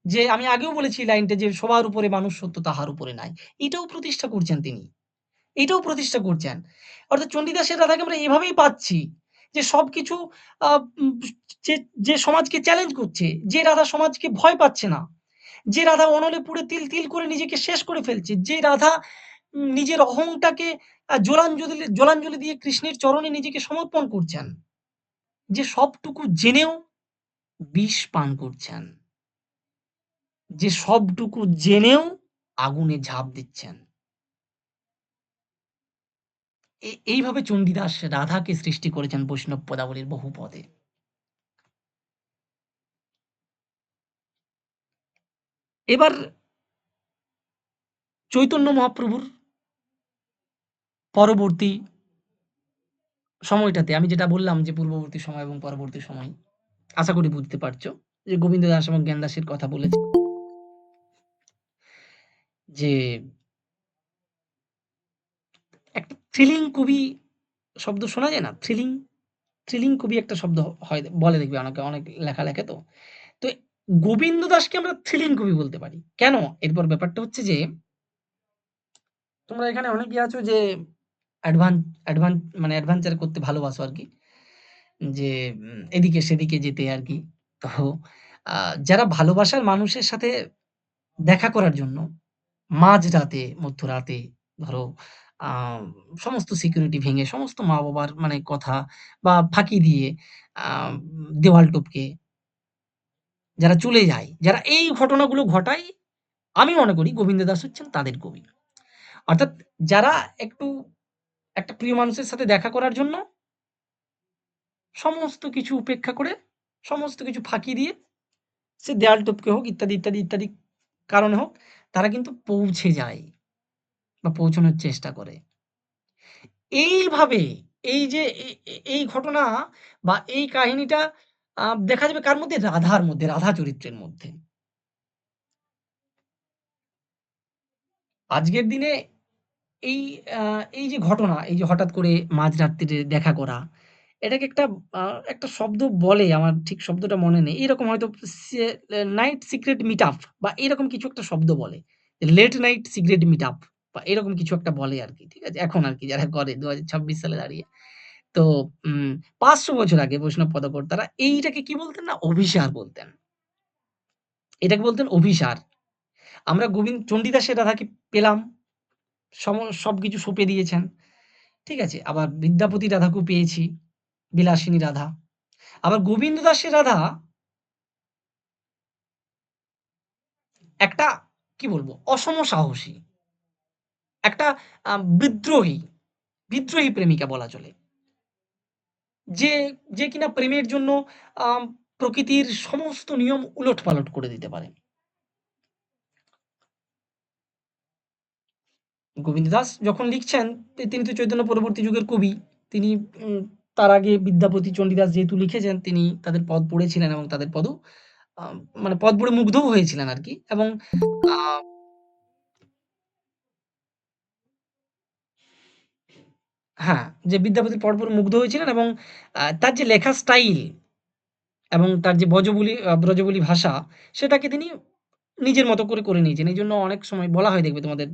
[SPEAKER 1] যে আমি আগেও বলেছি লাইনটা যে, "সবার উপরে মানুষ সত্য তাহার উপরে নাই।" এটাও প্রতিষ্ঠা করছেন তিনি। এটাও প্রতিষ্ঠা করছেন। অর্থাৎ চণ্ডীদাসের রাধাকে আমরা এভাবেই পাচ্ছি যে সবকিছু আ উম যে যে সমাজকে চ্যালেঞ্জ করছে, যে রাধা সমাজকে ভয় পাচ্ছে না, যে রাধা অনলে পুড়ে তিল, তিল করে নিজেকে শেষ করে ফেলছে, যে রাধা নিজের অহংটাকে জলাঞ্জলি দিয়ে কৃষ্ণের চরণে নিজেকে সমর্পণ করছেন। যে সবটুকু জেনেও বিষ পান করছেন। যে সবটুকু জেনেও আগুনে ঝাঁপ দিচ্ছেন। এইভাবে চণ্ডীদাস রাধাকে সৃষ্টি করেছেন বৈষ্ণব পদাবলীর বহু পদে। এবার চৈতন্য মহাপ্রভুর পরবর্তী সময়টাতে আমি যেটা বললাম যে পূর্ববর্তী সময় এবং পরবর্তী সময়, আশা করি বুঝতে পারছো যে গোবিন্দ দাস এবং জ্ঞান দাসের কথা বলেছি যে একটা থ্রিলিং কবি শব্দ শোনা যায় না? থ্রিলিং, থ্রিলিং কবি একটা শব্দ হয় বলে দেখবে অনেকে, অনেক লেখা লেখে তো। তো গোবিন্দ দাসকে আমরা থ্রিলিং কবি বলতে পারি। কেন? এরপর ব্যাপারটা হচ্ছে যে তোমরা এখানে অনেকেই আছো যে অ্যাডভান অ্যাডভান মানে অ্যাডভেঞ্চার করতে ভালোবাসো আরকি। যে এদিকে সেদিকে যেতে আরকি। তো আ যারা ভালোবাসার মানুষের সাথে দেখা করার জন্য মাঝরাতে, মধ্যরাতে ধরো আ সমস্ত সিকিউরিটি ভেঙে, সমস্ত মা-বাবার মানে কথা বা ফাঁকি দিয়ে আ দেওয়াল টপকে যারা চলে যায়, যারা এই ঘটনাগুলো ঘটায়, আমি মনে করি গোবিন্দ দাস হচ্ছেন তাদের কবি। অর্থাৎ যারা একটু একটা প্রিয় মানুষের সাথে দেখা করার জন্য সমস্ত কিছু উপেক্ষা করে, সমস্ত কিছু ফাঁকি দিয়ে সে দেয়াল টপকে হোক ইত্যাদি, ইত্যাদি, ইত্যাদি কারণে হোক তারা কিন্তু পৌঁছে যায় বা পৌঁছানোর চেষ্টা করে। এইভাবে এই যে এই ঘটনা বা এই কাহিনীটা দেখা যাবে কার মধ্যে? রাধার মধ্যে, রাধা চরিত্রের মধ্যে। আজকের দিনে এই আ এই যে ঘটনা, এই যে হঠাৎ করে মাঝরাত্রিরে দেখা করা, এটাকে আ একটা শব্দ বলে, আমার ঠিক শব্দটা মনে নেই। এরকম হয়তো সে নাইট সিক্রেট মিট আপ বা এরকম কিছু একটা শব্দ বলে। Late night secret meet up বা এরকম কিছু একটা বলে আরকি। ঠিক আছে? এখন আরকি যারা করে ২০২৬ সালে দাঁড়িয়ে। তো উম ৫০০ বছর আগে বৈষ্ণব পদাবর্তারা এইটাকে কি বলতেন না? অভিসার বলতেন। এটাকে বলতেন অভিসার। আমরা চণ্ডীদাসের রাধাকে পেলাম। সবকিছু সঁপে দিয়েছেন। ঠিক আছে? আবার বিদ্যাপতি রাধাকেও পেয়েছি, বিলাসিনী রাধা। আবার গোবিন্দ দাসের রাধা একটা কি বলবো? অসম সাহসী, একটা আ বিদ্রোহী, বিদ্রোহী প্রেমিকা বলা চলে। যে, যে কিনা প্রেমের জন্য আম প্রকৃতির সমস্ত নিয়ম উলটপালট করে দিতে পারে। গোবিন্দ দাস যখন লিখছেন তিনি তো চৈতন্য পরবর্তী যুগের কবি। তিনি উম তার আগে বিদ্যাপতি, চণ্ডীদাস যেহেতু লিখেছেন তিনি তাদের পদ পড়েছিলেন এবং তাদের পদও আ মানে পদ পড়ে মুগ্ধও হয়েছিলেন আরকি এবং আ হ্যাঁ, যে বিদ্যাপতির পদ পড়ে মুগ্ধ হয়েছিলেন এবং তার যে লেখার স্টাইল এবং তার যে ব্রজবুলি ভাষা সেটাকে তিনি নিজের মতো করে, করে নিয়েছেন। এইজন্য অনেক সময় বলা হয় দেখবে তোমাদের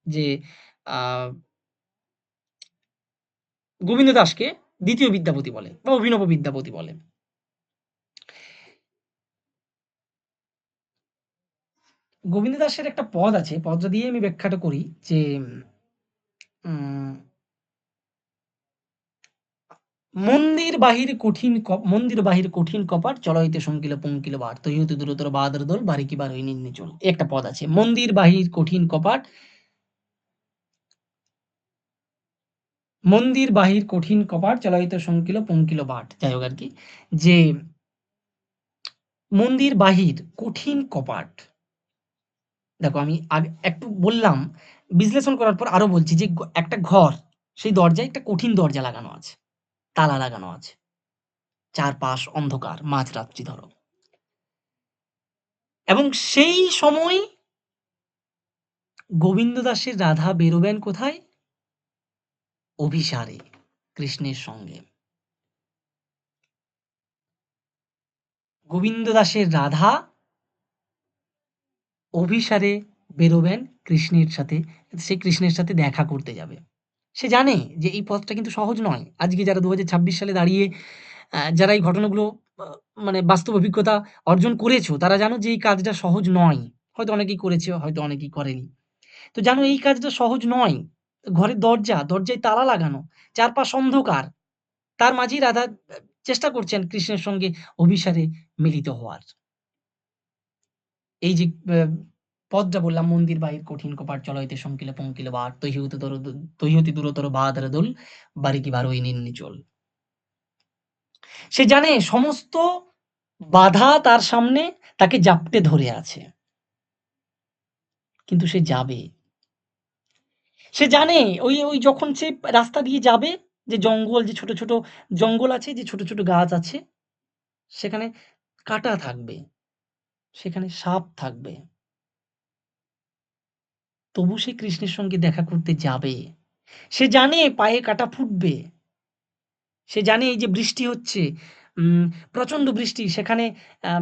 [SPEAKER 1] যে আ গোবিন্দ দাসকে ২য় বিদ্যাপতি বলে বা অভিনব বিদ্যাপতি বলে। গোবিন্দ দাসের একটা পদ আছে, পদটা দিয়ে আমি ব্যাখ্যাটা করি যে উম মন্দির বাহির কঠিন কপাট চলইতে শঙ্কিল পঙ্কিল বার তৈহতে দূরতর বাদর দোল বারিকি বার হই নির্নিচল। একটা পদ আছে। মন্দির বাহির কঠিন কপাট, মন্দির বাহির কঠিন কপাট চলাইতে শঙ্কিল পঙ্কিল বাট। যাই হোক আরকি। যে মন্দির বাহির কঠিন কপাট। দেখো আমি একটু বললাম, বিশ্লেষণ করার পর আরো বলছি যে একটা ঘর, সেই দরজায় একটা কঠিন দরজা লাগানো আছে। তালা লাগানো আছে। চারপাশ অন্ধকার, মাঝরাত্রি ধরো। এবং সেই সময় গোবিন্দ দাসের রাধা বেরোবেন কোথায়? অভিসারে, কৃষ্ণের সঙ্গে। গোবিন্দ দাসের রাধা অভিসারে বেরোবেন কৃষ্ণের সাথে। সে কৃষ্ণের সাথে দেখা করতে যাবে। সে জানে যে এই পথটা কিন্তু সহজ নয়। আজকে যারা ২০২৬ সালে দাঁড়িয়ে যারা এই ঘটনাগুলো আ মানে বাস্তব অভিজ্ঞতা অর্জন করেছো, তারা জানো যে এই কাজটা সহজ নয়। হয়তো অনেকেই করেছে, হয়তো অনেকেই করেনি। তো জানো এই কাজটা সহজ নয়। ঘরের দরজায় তালা লাগানো, চারপাশ অন্ধকার। তার মাঝেই রাধা চেষ্টা করছেন কৃষ্ণের সঙ্গে অভিসারে মিলিত হওয়ার। এই যে পদটা বললাম, মন্দির বাহির কঠিন কপাট চলইতে শঙ্কিল পঙ্কিল বার তৈহতি দূরতর বাদর দোল বারিকি বার হই নির্নিচল। সে জানে সমস্ত বাধা তার সামনে তাকে জাপটে ধরে আছে। কিন্তু সে যাবে। সে জানে ওই যখন সে রাস্তা দিয়ে যাবে, যে জঙ্গল, যে ছোট, ছোট জঙ্গল আছে, যে ছোট, ছোট গাছ আছে, সেখানে কাঁটা থাকবে, সেখানে সাপ থাকবে। তবু সে কৃষ্ণের সঙ্গে দেখা করতে যাবে। সে জানে পায়ে কাঁটা ফুটবে। সে জানে এই যে বৃষ্টি হচ্ছে, উম প্রচণ্ড বৃষ্টি, সেখানে আ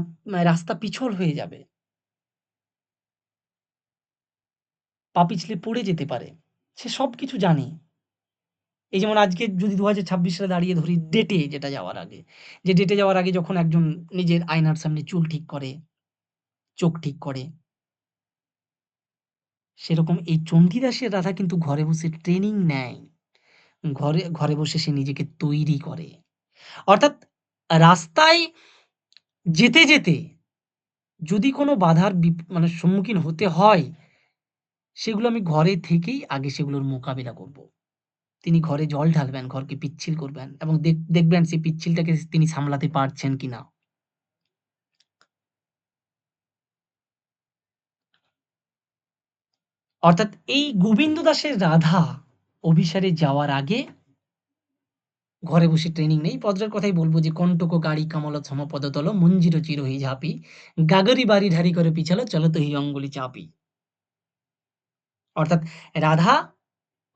[SPEAKER 1] রাস্তা পিছল হয়ে যাবে। পা পিছলে পড়ে যেতে পারে। সে সবকিছু জানে। এই যেমন আজকে যদি ২০২৬ সালে দাঁড়িয়ে ধরি ডেটে যেটা যাওয়ার আগে, যে ডেটে যাওয়ার আগে যখন একজন নিজের আয়নার সামনে চুল ঠিক করে, চোখ ঠিক করে, সেরকম এই চণ্ডীদাসের রাধা কিন্তু ঘরে বসে ট্রেনিং নেয়। ঘরে বসে সে নিজেকে তৈরি করে। অর্থাৎ রাস্তায় যেতে, যেতে যদি কোনো বাধার মানে সম্মুখীন হতে হয়, সেগুলো আমি ঘরে থেকেই আগে সেগুলোর মোকাবিলা করব। তিনি ঘরে জল ঢালবেন, ঘরকে পিচ্ছিল করবেন এবং দেখবেন সেই পিচ্ছিলটাকে তিনি সামলাতে পারছেন কিনা। অর্থাৎ এই গোবিন্দ দাসের রাধা অভিসারে যাওয়ার আগে ঘরে বসে ট্রেনিং নেই। পদ্মের কথাই বলব যে, "কণ্টক গাড়ি কামল সম পদতল মঞ্জির চিরহি ঝাঁপি, গাগরি বাড়ি ঢারি করে পিছালো চলতো হি অঙ্গুলি চাপি।" অর্থাৎ রাধা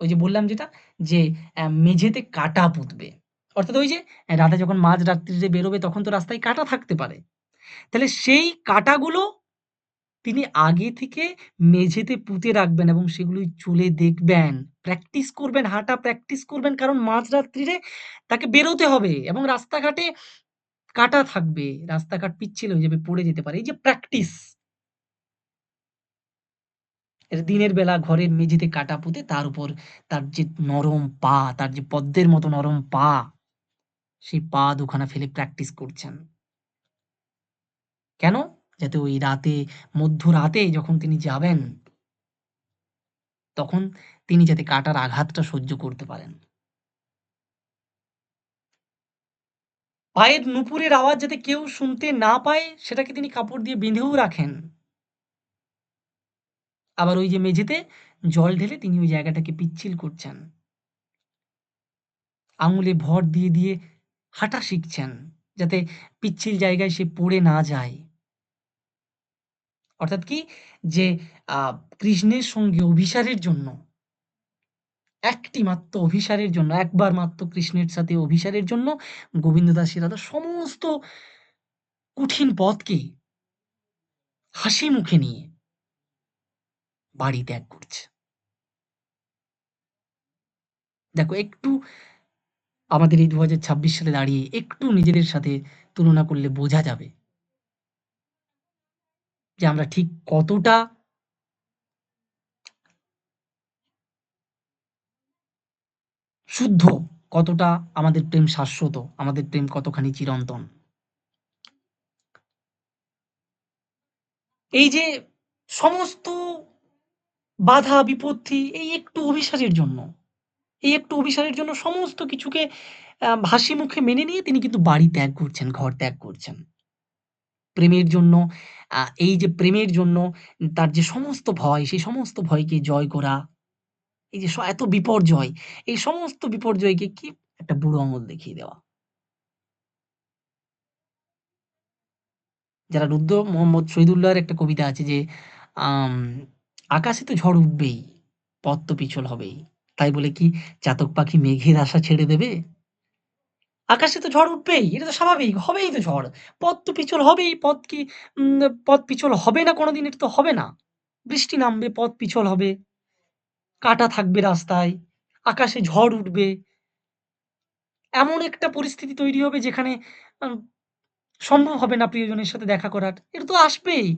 [SPEAKER 1] ওই যে বললাম যেটা যে মেঝেতে কাঁটা পুঁতবে। অর্থাৎ ওই যে রাধা যখন মাঝরাত্রিরে বেরোবে তখন তো রাস্তায় কাঁটা থাকতে পারে। তাহলে সেই কাঁটাগুলো তিনি আগে থেকে মেঝেতে পুঁতে রাখবেন এবং সেগুলোই চুলে দেখবেন। প্র্যাকটিস করবেন, হাঁটা প্র্যাকটিস করবেন কারণ মাঝরাত্রিরে তাকে বেরোতে হবে এবং রাস্তাঘাটে কাঁটা থাকবে। রাস্তাঘাট পিচ্ছিল হয়ে যাবে, পড়ে যেতে পারে। এই যে প্র্যাকটিস, এটা দিনের বেলা ঘরের মেঝেতে কাঁটা পুঁতে তার উপর তার যে নরম পা, তার যে পদ্মের মতো নরম পা, সেই পা দুখানা ফেলে প্র্যাকটিস করছেন। কেন? যাতে ওই রাতে মধ্যরাতে যখন তিনি যাবেন, তখন তিনি যাতে কাঁটার আঘাতটা সহ্য করতে পারেন। পায়ের নুপুরের আওয়াজ যাতে কেউ শুনতে না পায়, সেটাকে তিনি কাপড় দিয়ে বেঁধেও রাখেন। আবার ওই যে মেঝেতে জল ঢেলে তিনি ওই জায়গাটাকে পিচ্ছিল করছেন। আঙুলে ভর দিয়ে হাঁটা শিখছেন। যাতে পিচ্ছিল জায়গায় সে পড়ে না যায়। অর্থাৎ কি? যে আ কৃষ্ণের সঙ্গে অভিসারের জন্য, একটি মাত্র অভিসারের জন্য, একবার মাত্র কৃষ্ণের সাথে অভিসারের জন্য গোবিন্দ দাস রাধা সমস্ত কঠিন পথকে হাসি মুখে নিয়ে বাড়ি ত্যাগ করছে। দেখো একটু আমাদের এই ২০২৬ সালে দাঁড়িয়ে একটু নিজেদের সাথে তুলনা করলে বোঝা যাবে যে আমরা ঠিক কতটা শুদ্ধ, কতটা আমাদের প্রেম শাশ্বত, আমাদের প্রেম কতখানি চিরন্তন। এই যে সমস্ত বাধা বিপত্তি এই একটু অভিসারের জন্য, এই একটু অভিসারের জন্য সমস্ত কিছুকে হাসিমুখে মেনে নিয়ে তিনি কিন্তু বাড়ি ত্যাগ করছেন, ঘর ত্যাগ করছেন। প্রেমের জন্য এই যে প্রেমের জন্য তার যে সমস্ত ভয়, সেই সমস্ত ভয়কে জয় করা, এই যে এত বিপর্যয়, এই সমস্ত বিপর্যয়কে কি একটা বুড়ো আঙুল দেখিয়ে দেওয়া। যারা রুদ্র মোহাম্মদ শহীদুল্লাহর একটা কবিতা আছে যে, আম "আকাশে তো ঝড় উঠবেই, পথ তো পিছল হবেই। তাই বলে কি চাতক পাখি মেঘের আশা ছেড়ে দেবে? আকাশে তো ঝড় উঠবেই, এটা তো স্বাভাবিক, হবেই তো ঝড়। পথ তো পিছল হবেই, পথ কি পথ পিছল হবে না কোনদিন? এটা তো হবে না। বৃষ্টি নামবে, পথ পিছল হবে, কাঁটা থাকবে রাস্তায়, আকাশে ঝড় উঠবে। এমন একটা পরিস্থিতি তৈরি হবে যেখানে আ সম্ভব হবে না প্রিয়জনের সাথে দেখা করার। এটা তো আসবেই।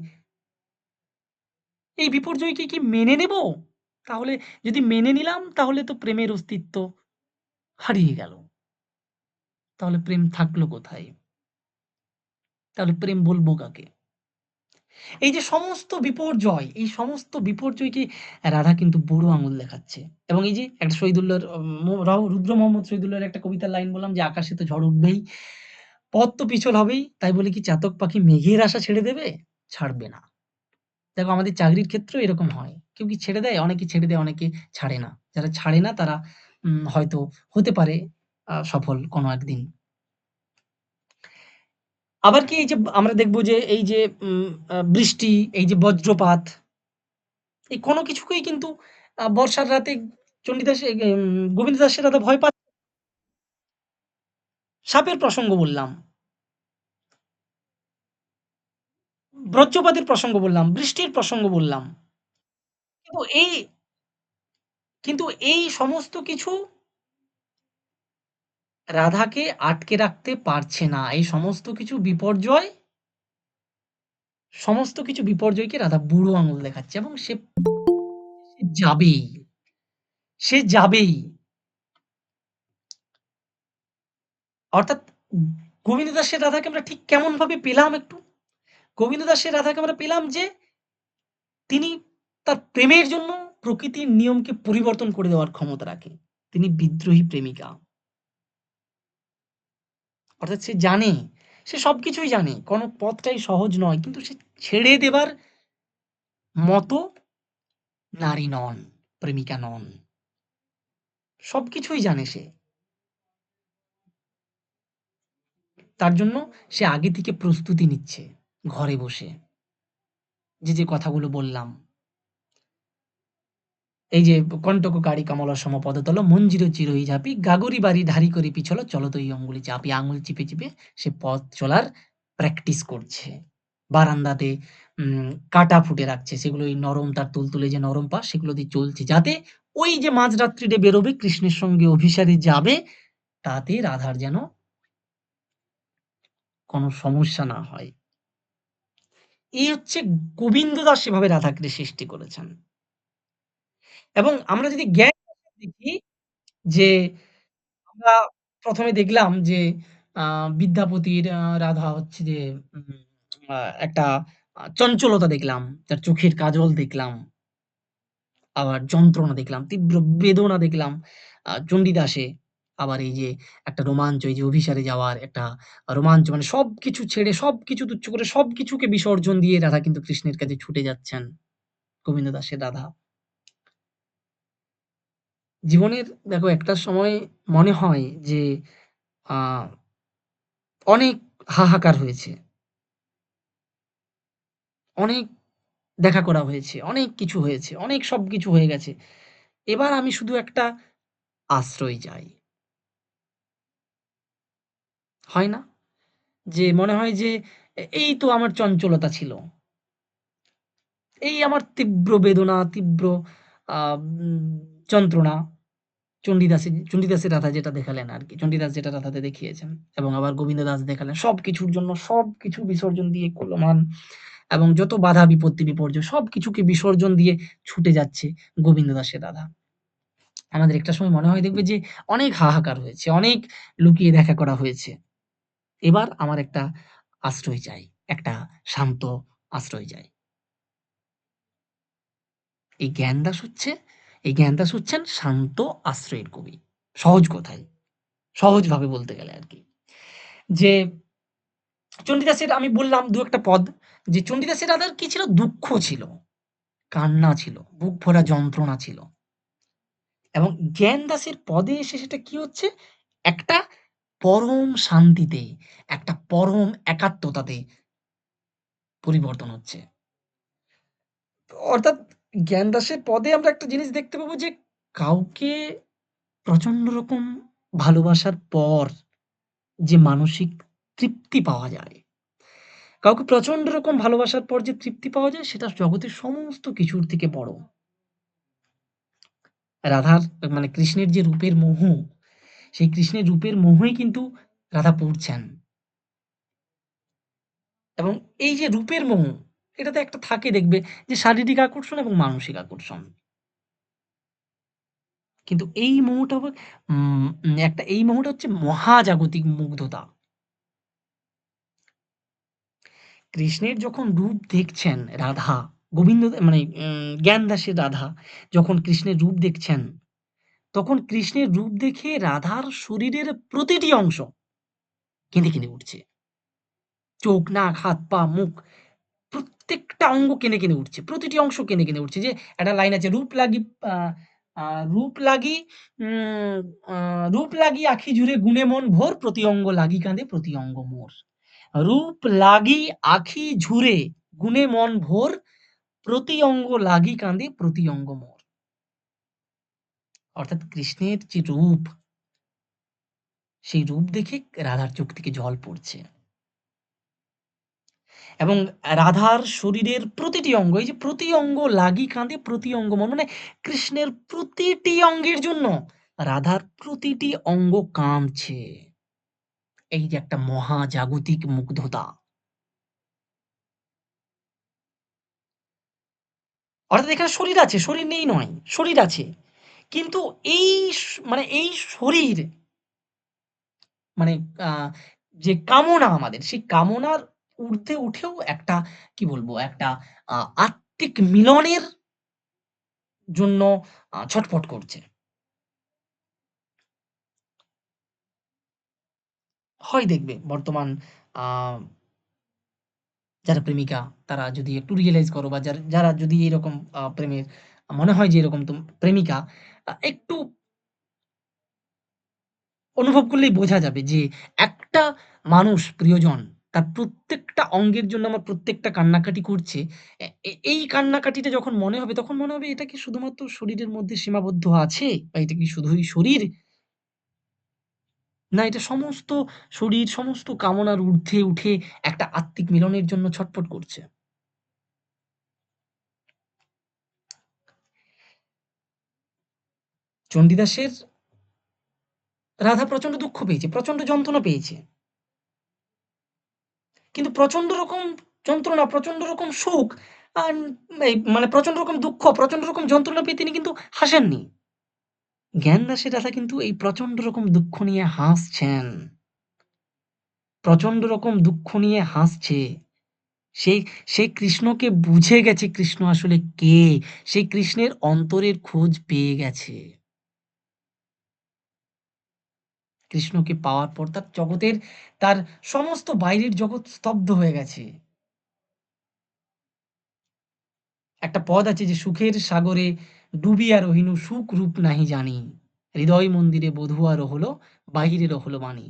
[SPEAKER 1] এই বিপর্যয়কে কি মেনে নেব? তাহলে যদি মেনে নিলাম তাহলে তো প্রেমের অস্তিত্ব হারিয়ে গেল। তাহলে প্রেম থাকলো কোথায়? তাহলে প্রেম বলব কাকে? এই যে সমস্ত বিপর্যয়, এই সমস্ত বিপর্যয়কে রাধা কিন্তু বুড়ো আঙুল দেখাচ্ছে। এবং এই যে একটা শহীদুল্লাহর রুদ্র মোহাম্মদ শহীদুল্লাহর একটা কবিতার লাইন বললাম যে, "আকাশে তো ঝড় উঠবেই, পথ তো পিছল হবেই, তাই বলে কি চাতক পাখি মেঘের আশা ছেড়ে দেবে? ছাড়বে না।" দেখো আমাদের চাকরির ক্ষেত্রেও এরকম হয়। কেউ কি ছেড়ে দেয়? অনেকে ছেড়ে দেয়, অনেকে ছাড়ে না। যারা ছাড়ে না তারা হয়তো হতে পারে সফল কোনো একদিন। আবার কি এই যে আমরা দেখব যে এই যে বৃষ্টি, এই যে বজ্রপাত, এই কোনো কিছুকেই কিন্তু বর্ষার রাতে চণ্ডীদাস গোবিন্দ দাস সেরাতে ভয় সাপের প্রসঙ্গ বললাম, বজ্রপাতের প্রসঙ্গ বললাম, বৃষ্টির প্রসঙ্গ বললাম। কিন্তু এই কিন্তু এই সমস্ত কিছু রাধাকে আটকে রাখতে পারছে না। এই সমস্ত কিছু বিপর্যয়কে রাধা বুড়ো আঙুল দেখাচ্ছে এবং সে যাবেই। সে যাবেই। অর্থাৎ গোবিন্দ দাসের রাধাকে আমরা ঠিক কেমনভাবে পেলাম একটু? গোবিন্দ দাসের রাধাকে আমরা পেলাম যে তিনি তার প্রেমের জন্য প্রকৃতির নিয়মকে পরিবর্তন করে দেওয়ার ক্ষমতা রাখে। তিনি বিদ্রোহী প্রেমিকা। অর্থাৎ সে জানে, সে সবকিছুই জানে। কোন পথটাই সহজ নয়। কিন্তু সে ছেড়ে দেবার মতো নারী নন, প্রেমিকা নন। সবকিছুই জানে সে। তার জন্য সে আগে থেকে প্রস্তুতি নিচ্ছে ঘরে বসে। যে কথাগুলো বললাম। এই যে কণ্টককারী কমল সম পদতল মঞ্জির চিরই ঝাঁপি গাগরি বাড়ি ধারি করে পিছল চলতই অঙ্গুলি চাপি আঙুল চিপে চিপে সে পথ চলার প্র্যাকটিস করছে। বারান্দাতে কাটা ফুটে রাখছে। সেগুলো ওই নরম তার তুলতুলে যে নরম পা সেগুলো দিয়ে চলছে। যাতে ওই যে মাঝরাত্রিরে বেরোবে কৃষ্ণের সঙ্গে অভিসারে যাবে তাতে রাধার যেন কোনো সমস্যা না হয়। এই হচ্ছে গোবিন্দ দাস সেভাবে রাধাকে সৃষ্টি করেছেন। এবং আমরা যদি জ্ঞান দেখি যে আমরা ১ম এ দেখলাম যে আ বিদ্যাপতির রাধা হচ্ছে যে উম আ একটা চঞ্চলতা দেখলাম। তার চোখের কাজল দেখলাম। আবার যন্ত্রণা দেখলাম, তীব্র বেদনা দেখলাম চণ্ডীদাসে। আবার এই যে একটা রোমাঞ্চ, এই যে অভিসারে যাওয়ার একটা রোমাঞ্চ মানে সবকিছু ছেড়ে, সবকিছু তুচ্ছ করে সবকিছুকে বিসর্জন দিয়ে রাধা কিন্তু কৃষ্ণের কাছে ছুটে যাচ্ছেন। গোবিন্দ দাসের রাধা। জীবনের দেখো একটা সময় মনে হয় যে আ অনেক হাহাকার হয়েছে। অনেক দেখা করা হয়েছে, অনেক কিছু হয়েছে, অনেক সবকিছু হয়ে গেছে। এবার আমি শুধু একটা আশ্রয় চাই। হয় না? যে মনে হয় যে এই তো আমার চঞ্চলতা ছিল। এই আমার তীব্র বেদনা, তীব্র আ উম যন্ত্রণা। চণ্ডীদাসের রাধা যেটা দেখালেন আরকি। চণ্ডীদাস যেটা রাধাতে দেখিয়েছেন এবং আবার গোবিন্দ দাস দেখালেন। সবকিছুর জন্য সবকিছু বিসর্জন দিয়ে কুলমান এবং যত বাধা বিপত্তি বিপর্যয় সবকিছুকে বিসর্জন দিয়ে ছুটে যাচ্ছে গোবিন্দ দাসের রাধা। আমাদের একটা সময় মনে হয় দেখবে যে অনেক হাহাকার হয়েছে, অনেক লুকিয়ে দেখা করা হয়েছে। এবার আমার একটা আশ্রয় চাই। একটা শান্ত আশ্রয় চাই। এই জ্ঞানদাস হচ্ছে এই জ্ঞানদাস হচ্ছেন শান্ত আশ্রয়ের কবি। সহজ কথায়, সহজভাবে বলতে গেলে আরকি। যে চণ্ডীদাসের আমি বললাম ২-১ টা পদ যে চণ্ডীদাসের রাধার কি ছিল? দুঃখ ছিল, কান্না ছিল, বুক ভরা যন্ত্রণা ছিল। এবং জ্ঞানদাসের পদে এসে সেটা কি হচ্ছে? একটা পরম শান্তিতে, একটা পরম একাত্মতাতে পরিবর্তন হচ্ছে। অর্থাৎ জ্ঞানদাসের পদে আমরা একটা জিনিস দেখতে পাবো যে কাউকে প্রচন্ড রকম ভালোবাসার পর যে মানসিক তৃপ্তি পাওয়া যায়, কাউকে প্রচন্ড রকম ভালোবাসার পর যে তৃপ্তি পাওয়া যায় সেটা জগতের সমস্ত কিছুর থেকে বড়। রাধার মানে কৃষ্ণের যে রূপের মোহ, সেই কৃষ্ণের রূপের মোহই কিন্তু রাধা পড়ছেন। এবং এই যে রূপের মোহ, এটাতে একটা থাকে দেখবে যে শারীরিক আকর্ষণ এবং মানসিক আকর্ষণ। কিন্তু এই মোহটা হবে এই মোহটা হচ্ছে মহাজাগতিক মুগ্ধতা। কৃষ্ণের যখন রূপ দেখছেন রাধা, গোবিন্দ মানে জ্ঞানদাসের রাধা যখন কৃষ্ণের রূপ দেখছেন, তখন কৃষ্ণের রূপ দেখে রাধার শরীরের প্রতিটি অংশ কেঁদে, কেঁদে উঠছে। চোখ, নাক, হাত, পা, মুখ প্রত্যেকটা অঙ্গ কেঁদে, কেঁদে উঠছে। প্রতিটি অংশ কেঁদে, কেঁদে উঠছে। যে একটা লাইন আছে আ আ রূপ লাগি উম আ রূপ লাগি আখি জুড়ে গুণে মন ভোর প্রতি অঙ্গ লাগি কাঁদে প্রতি অঙ্গ মোর। রূপ লাগি আখি ঝুরে গুণে মন ভোর প্রতি অঙ্গ লাগি কাঁদে প্রতি অঙ্গ মোর। অর্থাৎ কৃষ্ণের যে রূপ, সেই রূপ দেখে রাধার চোখ থেকে জল পড়ছে। এবং রাধার শরীরের প্রতিটি অঙ্গ, এই যে প্রতি অঙ্গ লাগি কাঁদে প্রতি অঙ্গ মন মানে কৃষ্ণের প্রতিটি অঙ্গের জন্য রাধার প্রতিটি অঙ্গ কাঁদছে। এই যে একটা মহাজাগতিক মুগ্ধতা। অর্থাৎ এখানে শরীর আছে, শরীর নেই নয়, শরীর আছে। কিন্তু এই মানে এই শরীর মানে আ যে কামনা আমাদের, সেই কামনার ঊর্ধ্বে উঠেও একটা কি বলবো? একটা আ আত্মিক মিলনের জন্য ছটফট করছে। হয় দেখবে বর্তমান আ যারা প্রেমিকা তারা যদি একটু রিয়ালাইজ করো বা যারা যদি এরকম প্রেমের মনে হয় যে এরকম প্রেমিকা একটু অনুভব করলেই বোঝা যাবে যে একটা মানুষ প্রিয়জন তার প্রত্যেকটা অঙ্গের জন্য আমার প্রত্যেকটা কান্নাকাটি করছে। এই কান্নাকাটিটা যখন মনে হবে তখন মনে হবে এটা কি শুধুমাত্র শরীরের মধ্যে সীমাবদ্ধ আছে? বা এটা কি শুধুই শরীর? না এটা সমস্ত শরীর, সমস্ত কামনার ঊর্ধ্বে উঠে একটা আত্মিক মিলনের জন্য ছটফট করছে। চণ্ডীদাসের রাধা প্রচন্ড দুঃখ পেয়েছে, প্রচন্ড যন্ত্রণা পেয়েছে। কিন্তু প্রচন্ড রকম যন্ত্রণা, প্রচন্ড রকম সুখ আন এই মানে প্রচন্ড রকম দুঃখ, প্রচন্ড রকম যন্ত্রণা পেয়ে তিনি কিন্তু হাসেননি। জ্ঞানদাসের রাধা কিন্তু এই প্রচন্ড রকম দুঃখ নিয়ে হাসছেন। প্রচন্ড রকম দুঃখ নিয়ে হাসছে। সে সে কৃষ্ণকে বুঝে গেছে কৃষ্ণ আসলে কে? সে কৃষ্ণের অন্তরের খোঁজ পেয়ে গেছে। কৃষ্ণকে পাওয়ার পর তার সমস্ত বাইরের জগৎ স্তব্ধ হয়ে গেছে। একটা পদ আছে যে সুখের সাগরে ডুবিয়া রহিনু সুখ রূপ নাহি জানি। হৃদয় মন্দিরে বধূয়া রহল বাহিরে রহল বাণী।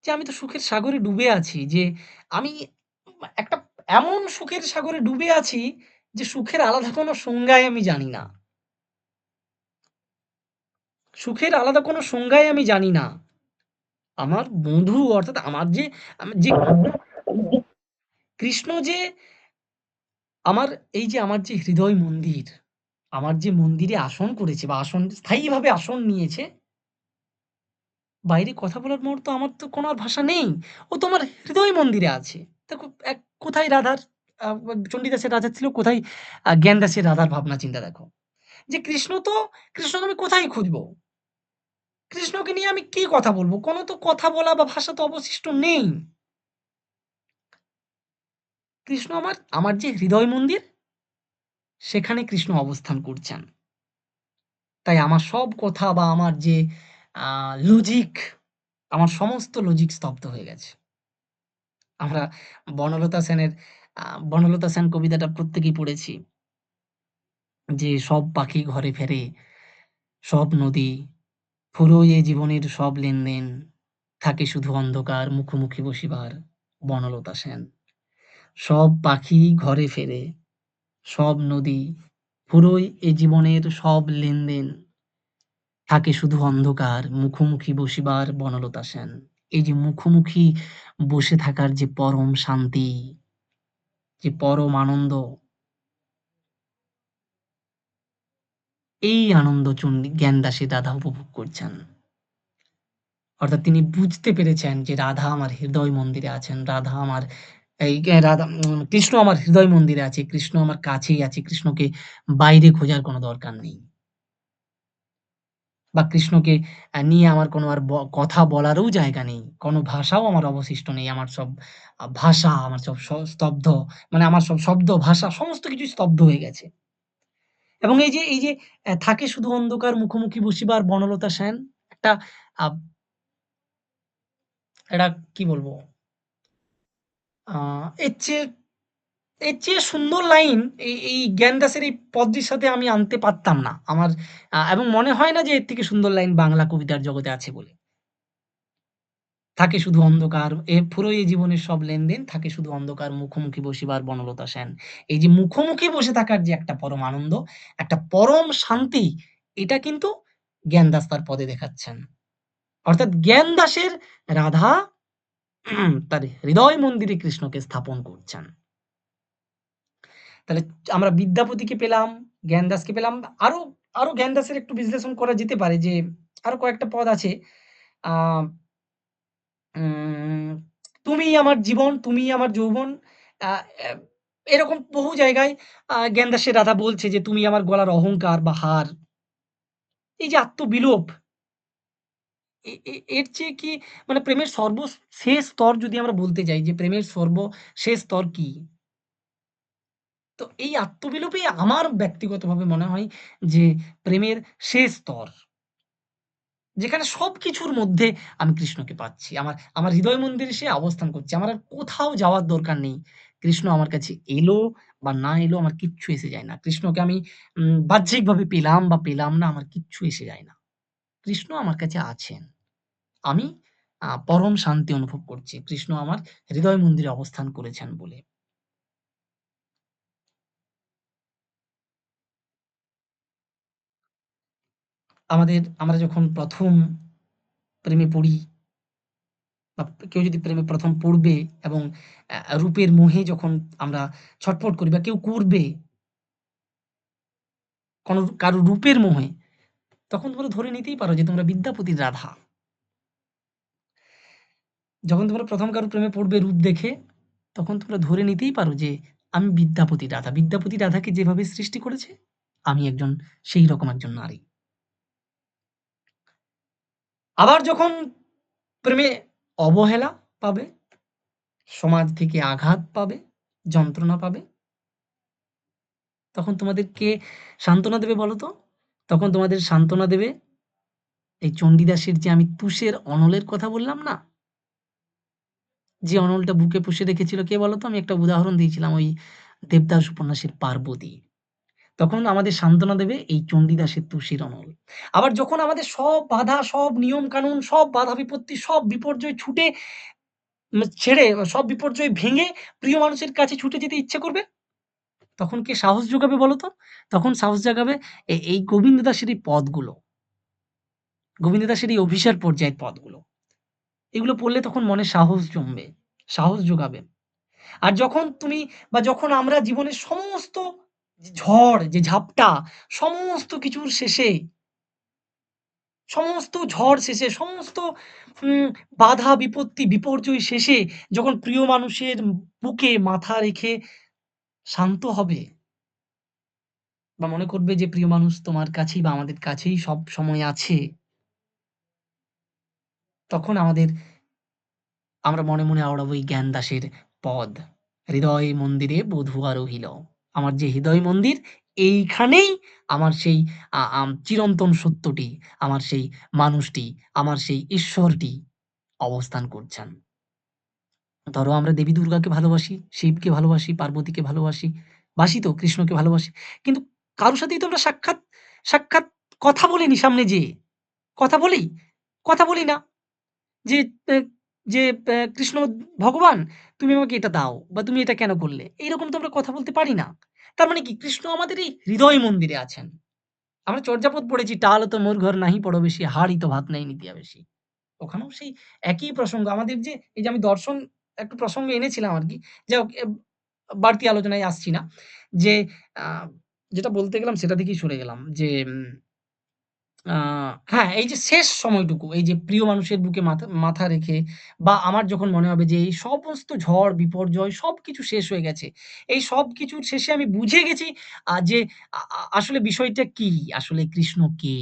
[SPEAKER 1] যে আমি তো সুখের সাগরে ডুবে আছি যে আমি একটা এমন সুখের সাগরে ডুবে আছি যে সুখের আলাদা কোনো সংজ্ঞাই আমি জানি না। সুখের আলাদা কোনো সংজ্ঞাই আমি জানি না। আমার বন্ধু অর্থাৎ আমার যে যে কৃষ্ণ যে আমার এই যে আমার যে হৃদয় মন্দির, আমার যে মন্দিরে আসন করেছে বা স্থায়ীভাবে আসন নিয়েছে বাইরে কথা বলার মুহূর্ত আমার তো কোনো আর ভাষা নেই। ও তো আমার হৃদয় মন্দিরে আছে। দেখো কোথায় রাধার আ চণ্ডীদাসের রাধা ছিল, কোথায় জ্ঞানদাসের রাধার ভাবনা চিন্তা দেখো। যে কৃষ্ণকে আমি কোথায় খুঁজবো? কৃষ্ণকে নিয়ে আমি কি কথা বলবো? কোনো তো কথা বলা বা ভাষা তো অবশিষ্ট নেই। কৃষ্ণ আমার যে হৃদয় মন্দির সেখানে কৃষ্ণ অবস্থান করছেন। তাই আমার সব কথা বা আমার যে আ লজিক, আমার সমস্ত লজিক স্তব্ধ হয়ে গেছে। আমরা বনলতা সেনের আ বনলতা সেন কবিতাটা প্রত্যেকেই পড়েছি। যে সব পাখি ঘরে ফেরে, সব নদী ফুরোয় এ জীবনের সব লেনদেন, থাকে শুধু অন্ধকার মুখোমুখি বসিবার বনলতা সেন। সব পাখি ঘরে ফেরে, সব নদী ফুরোয় এ জীবনের সব লেনদেন, থাকে শুধু অন্ধকার মুখোমুখি বসিবার বনলতা সেন। এই যে মুখোমুখি বসে থাকার যে পরম শান্তি, যে পরম আনন্দ এই আনন্দ জ্ঞানদাসী রাধা উপভোগ করছেন। অর্থাৎ তিনি বুঝতে পেরেছেন যে রাধা আমার হৃদয় মন্দিরে আছেন। রাধা আমার এই রাধা কৃষ্ণ আমার হৃদয় মন্দিরে আছে। কৃষ্ণ আমার কাছেই আছে। কৃষ্ণকে বাইরে খোঁজার কোনো দরকার নেই। বা কৃষ্ণকে নিয়ে আমার কোনো আর কথা বলারও জায়গা নেই। কোনো ভাষাও আমার অবশিষ্ট নেই। আমার সব ভাষা, আমার সব স্তব্ধ। মানে আমার সব শব্দ, ভাষা সমস্ত কিছুই স্তব্ধ হয়ে গেছে। এবং এই যে থাকে শুধু অন্ধকার মুখোমুখি বসিবার বনলতা সেন একটা আ এটা কি বলবো? আ এর চেয়ে সুন্দর লাইন এই জ্ঞানদাসের এই পদটির সাথে আমি আনতে পারতাম না। আমার এবং মনে হয় না যে এর থেকে সুন্দর লাইন বাংলা কবিতার জগতে আছে বলে। থাকে শুধু অন্ধকার ফুরোয় এ জীবনের সব লেনদেন, থাকে শুধু অন্ধকার মুখোমুখি বসিবার বনলতা সেন। এই যে মুখোমুখি বসে থাকার যে একটা পরম আনন্দ, একটা পরম শান্তি, এটা কিন্তু জ্ঞানদাস তার পদে দেখাচ্ছেন। অর্থাৎ জ্ঞানদাসের রাধা তার হৃদয় মন্দিরে কৃষ্ণকে স্থাপন করছেন। তাহলে আমরা বিদ্যাপতিকে পেলাম, জ্ঞানদাসকে পেলাম। আরো, আরো জ্ঞানদাসের একটু বিশ্লেষণ করা যেতে পারে যে আরো কয়েকটা পদ আছে। আ উম তুমিই আমার জীবন, তুমিই আমার যৌবন। আ এ এরকম বহু জায়গায় জ্ঞানদাসের রাধা বলছে যে, "তুমি আমার গলার অহংকার বা হার।" এই যে আত্মবিলোপ, এর চেয়ে কি মানে প্রেমের সর্বশেষ স্তর যদি আমরা বলতে যাই যে প্রেমের সর্বশেষ স্তর কি? তো এই আত্মবিলোপই আমার ব্যক্তিগতভাবে মনে হয় যে প্রেমের শেষ স্তর। যেখানে সবকিছুর মধ্যে আমি কৃষ্ণকে পাচ্ছি। আমার হৃদয় মন্দিরে সে অবস্থান করছে। আমার আর কোথাও যাওয়ার দরকার নেই। কৃষ্ণ আমার কাছে এলো বা না এলো আমার কিচ্ছু এসে যায় না। কৃষ্ণকে আমি বাহ্যিকভাবে পেলাম বা পেলাম না আমার কিচ্ছু এসে যায় না। কৃষ্ণ আমার কাছে আছেন। আমি পরম শান্তি অনুভব করছি। কৃষ্ণ আমার হৃদয় মন্দিরে অবস্থান করেছেন বলে। আমরা যখন ১ম প্রেমে পড়ি বা কেউ যদি প্রেমে ১ম পড়বে এবং রূপের মোহে যখন আমরা ছটফট করি বা কেউ করবে কারো রূপের মোহে, তখন তোমরা ধরে নিতেই পারো যে তোমরা বিদ্যাপতির রাধা। যখন তোমরা ১ম কারো প্রেমে পড়বে রূপ দেখে, তখন তোমরা ধরে নিতেই পারো যে আমি বিদ্যাপতির রাধা। বিদ্যাপতি রাধাকে যেভাবে সৃষ্টি করেছে, আমি সেই রকম একজন নারী। আবার যখন প্রেমে অবহেলা পাবে, সমাজ থেকে আঘাত পাবে, যন্ত্রণা পাবে, তখন তোমাদের কে সান্ত্বনা দেবে বলো তো? তখন তোমাদের সান্ত্বনা দেবে এই চণ্ডীদাসের যে আমি তুষের অনলের কথা বললাম না? যে অনলটা বুকে পুষে রেখেছিল কে বলো তো? আমি একটা উদাহরণ দিয়েছিলাম ওই দেবদাস উপন্যাসের পার্বতী। তখন আমাদের সান্ত্বনা দেবে এই চণ্ডীদাসের তুষের অনল। আবার যখন আমাদের সব বাধা, সব নিয়ম-কানুন, সব বাধা বিপত্তি, সব বিপর্যয় ছেড়ে সব বিপর্যয় ভেঙে প্রিয় মানুষের কাছে ছুটে যেতে ইচ্ছে করবে, তখন কে সাহস যোগাবে বলো তো? তখন সাহস জাগাবে এই গোবিন্দ দাসের এই পদগুলো। গোবিন্দ দাসের এই অভিসার পর্যায়ের পদগুলো। এগুলো পড়লে তখন মনে সাহস জমবে, সাহস যোগাবে। আর যখন তুমি বা যখন আমরা জীবনের সমস্ত ঝড় যে ঝাপটা, সমস্ত কিছুর শেষে, সমস্ত ঝড় শেষে, সমস্ত উম বাধা, বিপত্তি, বিপর্যয় শেষে যখন প্রিয় মানুষের বুকে মাথা রেখে শান্ত হবে বা মনে করবে যে প্রিয় মানুষ তোমার কাছেই বা আমাদের কাছেই সবসময় আছে, তখন আমরা মনে, মনে আওড়াবো এই জ্ঞান দাসের পদ। হৃদয় মন্দিরে বধূয়া রহিল। আমার যে হৃদয় মন্দির এইখানেই আমার সেই আ আম চিরন্তন সত্যটি, আমার সেই মানুষটি, আমার সেই ঈশ্বরটি অবস্থান করছেন। ধরো আমরা দেবী দুর্গাকে ভালোবাসি, শিবকে ভালোবাসি, পার্বতীকে ভালোবাসি, বাসি তো কৃষ্ণকে ভালোবাসি। কিন্তু কারো সাথেই তো আমরা সাক্ষাৎ কথা বলিনি সামনে যেয়ে। কথা বলি? কথা বলি না। যে এ যে কৃষ্ণ ভগবান তুমি আমাকে এটা দাও বা তুমি এটা কেন করলে? এইরকম তো আমরা কথা বলতে পারি না। তার মানে কি কৃষ্ণ আমাদের এই হৃদয় মন্দিরে আছেন। আমরা চর্যাপদ পড়েছি টাল তো মোর ঘর নাহি পড়ো বেশি, হাঁড়ি তো ভাত নাই নিতিয়া বেশি। ওখানেও সেই একই প্রসঙ্গ আমাদের যে এই যে আমি দর্শন একটা প্রসঙ্গ এনেছিলাম আরকি। যাই হোক বাড়তি আলোচনায় আসছি না। যে আ যেটা বলতে গেলাম সেটা থেকেই সরে গেলাম। যে আ হ্যাঁ, এই যে শেষ সময়টুকু, এই যে প্রিয় মানুষের বুকে মাথা মাথা রেখে বা আমার যখন মনে হবে যে এই সমস্ত ঝড় বিপর্যয় সবকিছু শেষ হয়ে গেছে। এই সবকিছুর শেষে আমি বুঝে গেছি যে আ আ আসলে বিষয়টা কি? আসলে কৃষ্ণ কে?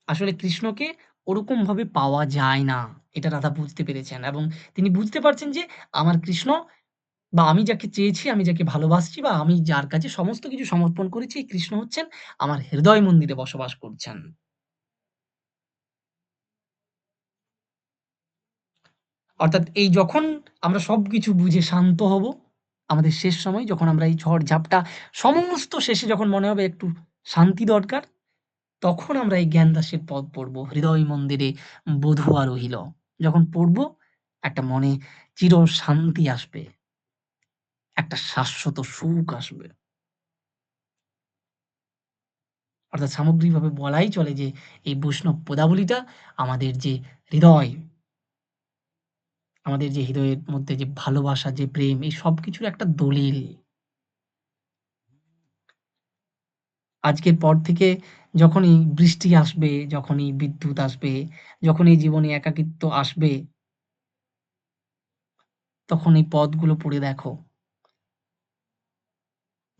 [SPEAKER 1] আসলে কৃষ্ণকে ওরকমভাবে পাওয়া যায় না। এটা রাধা বুঝতে পেরেছেন এবং তিনি বুঝতে পারছেন যে আমার কৃষ্ণ বা আমি যাকে চেয়েছি, আমি যাকে ভালোবাসছি বা আমি যার কাছে সমস্ত কিছু সমর্পণ করেছি, এই কৃষ্ণ হচ্ছেন আমার হৃদয় মন্দিরে বসবাস করছেন। অর্থাৎ এই যখন আমরা সবকিছু বুঝে শান্ত হব, আমাদের শেষ সময় যখন আমরা এই ঝড়-ঝাপটা সমস্ত শেষে যখন মনে হবে একটু শান্তি দরকার, তখন আমরা এই জ্ঞানদাসের পদ পড়ব। হৃদয় মন্দিরে বধূয়া রহিল। যখন পড়ব, একটা মনে চির শান্তি আসবে। একটা শাশ্বত সুখ আসবে। অর্থাৎ সামগ্রিকভাবে বলাই চলে যে এই বৈষ্ণব পদাবলীটা আমাদের যে হৃদয়, আমাদের যে হৃদয়ের মধ্যে যে ভালোবাসা, যে প্রেম এই সবকিছুর একটা দলিল। আজকের পর থেকে যখনই বৃষ্টি আসবে, যখনই বিদ্যুৎ আসবে, যখনই জীবনে একাকিত্ব আসবে, তখন এই পদগুলো পড়ে দেখো।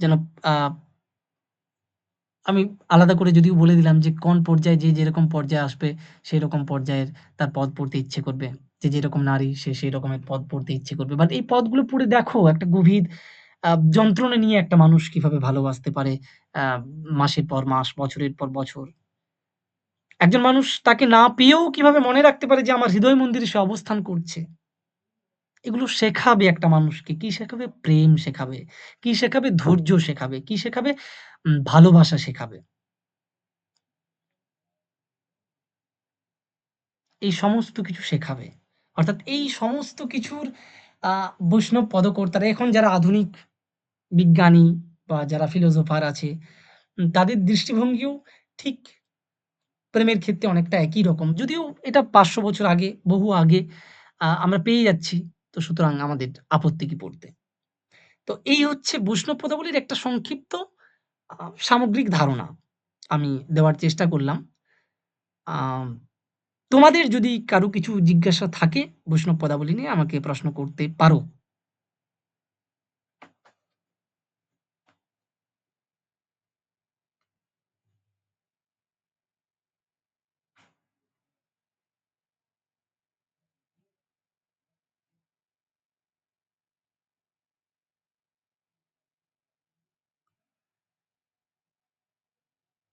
[SPEAKER 1] যেন আ আমি আলাদা করে যদিও বলে দিলাম যে কোন পর্যায়ে যে যেরকম পর্যায়ে আসবে, সেরকম পর্যায়ের তার পদ পড়তে ইচ্ছে করবে। যে যেরকম নারী সে সেই রকমের পদ পড়তে ইচ্ছে করবে। বাট এই পদগুলো পড়ে দেখো একটা গভীর যন্ত্রণা নিয়ে একটা মানুষ কিভাবে ভালোবাসতে পারে আ মাসের পর মাস, বছরের পর বছর। একজন মানুষ তাকে না পেয়েও কিভাবে মনে রাখতে পারে যে আমার হৃদয় মন্দিরে সে অবস্থান করছে। এগুলো শেখাবে একটা মানুষকে। কি শেখাবে? প্রেম শেখাবে। কি শেখাবে? ধৈর্য শেখাবে। কি শেখাবে? ভালোবাসা শেখাবে। এই সমস্ত কিছু শেখাবে। অর্থাৎ এই সমস্ত কিছুর আ বৈষ্ণব পদকর্তারা এখন যারা আধুনিক বিজ্ঞানী বা যারা ফিলোসোফার আছে, তাদের দৃষ্টিভঙ্গিও ঠিক প্রেমের ক্ষেত্রে অনেকটা একই রকম। যদিও এটা ৫০০ বছর আগে, বহু আগে আমরা পেয়ে যাচ্ছি। তো সুতরাং আমাদের আপত্তি কি পড়তে? তো এই হচ্ছে বৈষ্ণব পদাবলীর একটা সংক্ষিপ্ত আ সামগ্রিক ধারণা আমি দেওয়ার চেষ্টা করলাম। আম তোমাদের যদি কারো কিছু জিজ্ঞাসা থাকে বৈষ্ণব পদাবলী নিয়ে আমাকে প্রশ্ন করতে পারো।